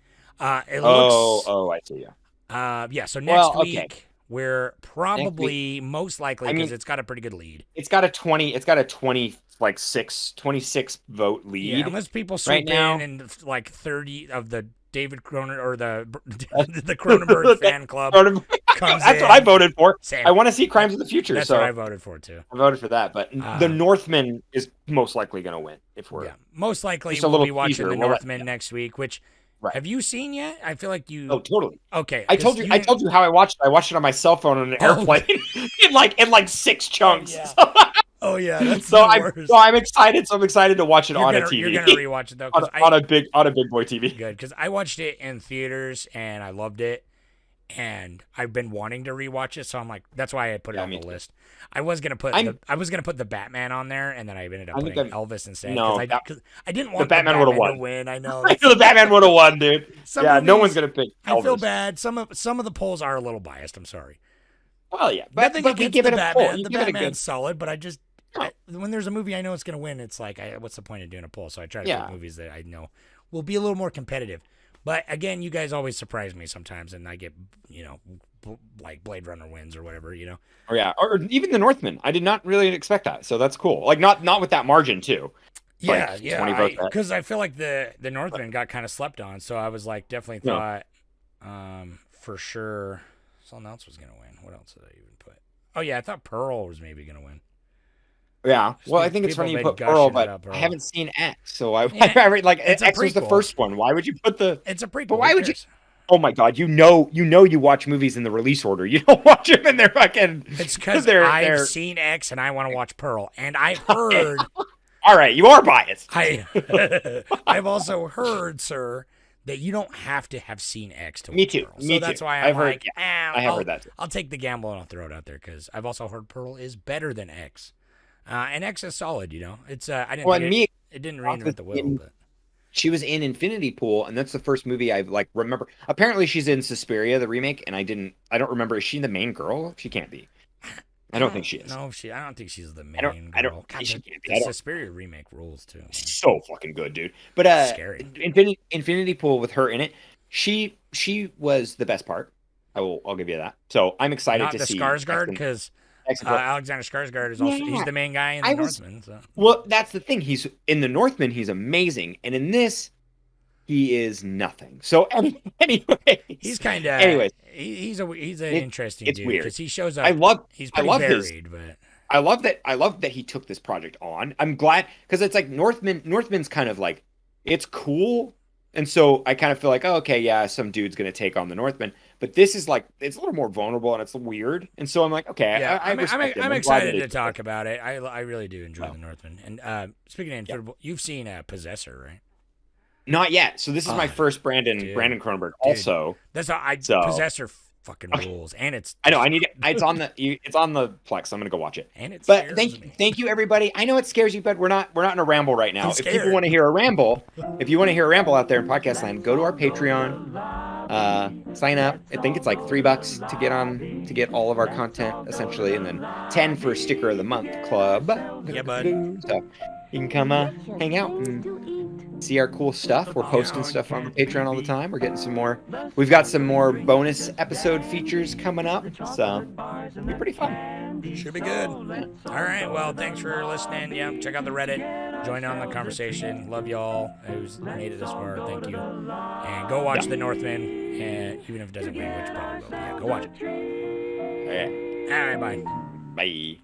S5: it looks.
S7: I see.
S5: Yeah. So next
S7: okay.
S5: week we're probably most likely, because it's got a pretty good lead.
S7: It's got a 26 vote lead.
S5: Yeah, unless people swoop
S7: now.
S5: in and like 30 of the David Cronin or the Cronenberg fan club comes
S7: That's
S5: in.
S7: what I voted for.
S5: Same.
S7: I want to see Crimes of the Future.
S5: That's
S7: so
S5: what I voted for too.
S7: I voted for that. But the Northman is most likely going to win if we're.
S5: Yeah, most likely
S7: Just a
S5: we'll
S7: little
S5: be watching
S7: teaser.
S5: the
S7: We'll let-
S5: Northman next week. Which
S7: Right.
S5: have you seen yet? I feel like you.
S7: Oh, totally.
S5: Okay,
S7: I told you how I watched it. I watched it on my cell phone on an airplane in like 6 chunks.
S5: Oh yeah, that's
S7: So
S5: the worst.
S7: I'm excited. So I'm excited to watch it on a TV.
S5: You're gonna rewatch it though,
S7: on a big boy TV.
S5: Good, because I watched it in theaters and I loved it, and I've been wanting to rewatch it. So I'm like, that's why I put it on the list. I was gonna put the Batman on there, and then I ended up putting Elvis instead.
S7: No,
S5: because I didn't want
S7: the Batman would have won.
S5: to win. I know
S7: The Batman would have won, dude. No one's gonna pick Elvis.
S5: I feel bad. Some of the polls are a little biased. I'm sorry.
S7: Well, yeah,
S5: Nothing
S7: but we
S5: against
S7: give
S5: the
S7: it a
S5: Batman.
S7: poll. You
S5: The
S7: give it a
S5: Batman's
S7: good.
S5: solid, but when there's a movie I know it's going to win, it's like, what's the point of doing a poll? So I try to pick movies that I know will be a little more competitive. But again, you guys always surprise me sometimes, and I get, like Blade Runner wins or whatever,
S7: Or yeah, or even the Northman. I did not really expect that, so that's cool. Like not with that margin too.
S5: Yeah,
S7: like 20 votes.
S5: Because I feel like the Northman got kind of slept on, so I was like, definitely thought, for sure, something else was going to win. What else did I even put? Oh yeah, I thought Pearl was maybe going to win.
S7: Yeah, well, I think it's funny you put Pearl, but I haven't seen X, so I like X was the first one. Why would you put the?
S5: It's a prequel.
S7: But why would you? Oh my God! You know you watch movies in the release order. You don't watch them in their fucking.
S5: It's because I've seen X and I want to watch Pearl, and I've heard.
S7: All right, you are biased.
S5: I've also heard, sir, that you don't have to have seen X to watch Pearl. So that's why I have heard that too. I'll take the gamble and I'll throw it out there because I've also heard Pearl is better than X. And X is solid, It's it didn't reinvent the wheel, but
S7: she was in Infinity Pool, and that's the first movie I like remember. Apparently, she's in Suspiria, the remake, and I don't remember. Is she the main girl? She can't be. I don't think she is.
S5: No, I don't think she's the main girl. God, the Suspiria remake rules too.
S7: So fucking good, dude. But
S5: scary.
S7: Infinity Pool with her in it. She was the best part. I'll give you that. So I'm excited to see.
S5: Not the Skarsgård, because Alexander Skarsgård is also he's the main guy in the Northman. So.
S7: Well, that's the thing. He's in the Northman. He's amazing, and in this, he is nothing. So anyway,
S5: he's kind of.
S7: Anyways,
S5: he's an interesting dude because he shows up. He's pretty varied, but
S7: I love that he took this project on. I'm glad because it's like Northman's kind of like it's cool. And so I kind of feel like, oh, okay, yeah, some dude's going to take on the Northman. But this is like, it's a little more vulnerable and it's weird. And so I'm like, okay,
S5: yeah,
S7: I'm
S5: excited to talk about it. I really do enjoy the Northman. And speaking of incredible, you've seen Possessor, right?
S7: Not yet. So this is my first Brandon Cronenberg also.
S5: That's how Possessor fucking rules. And
S7: I know, I need it. It's on the Plex. I'm going to go watch it.
S5: And it's
S7: thank you everybody. I know it scares you, but we're not in a ramble right now. If people want to hear a ramble, out there in podcast land, go to our Patreon, sign up. I think it's like $3 to get all of our content essentially, and then $10 for sticker of the month club.
S5: Yeah, bud.
S7: So you can come hang out and see our cool stuff. We're posting stuff on the Patreon all the time. We're getting some more. We've got some more bonus episode features coming up, so it'll be pretty fun.
S5: Should be good. All right. Well, thanks for listening. Yeah, check out the Reddit. Join on the conversation. Love y'all who's made it this far. Thank you. And go watch The Northman, and even if it doesn't win, which probably will. Yeah, go watch it.
S7: Okay.
S5: All right. Bye.
S7: Bye.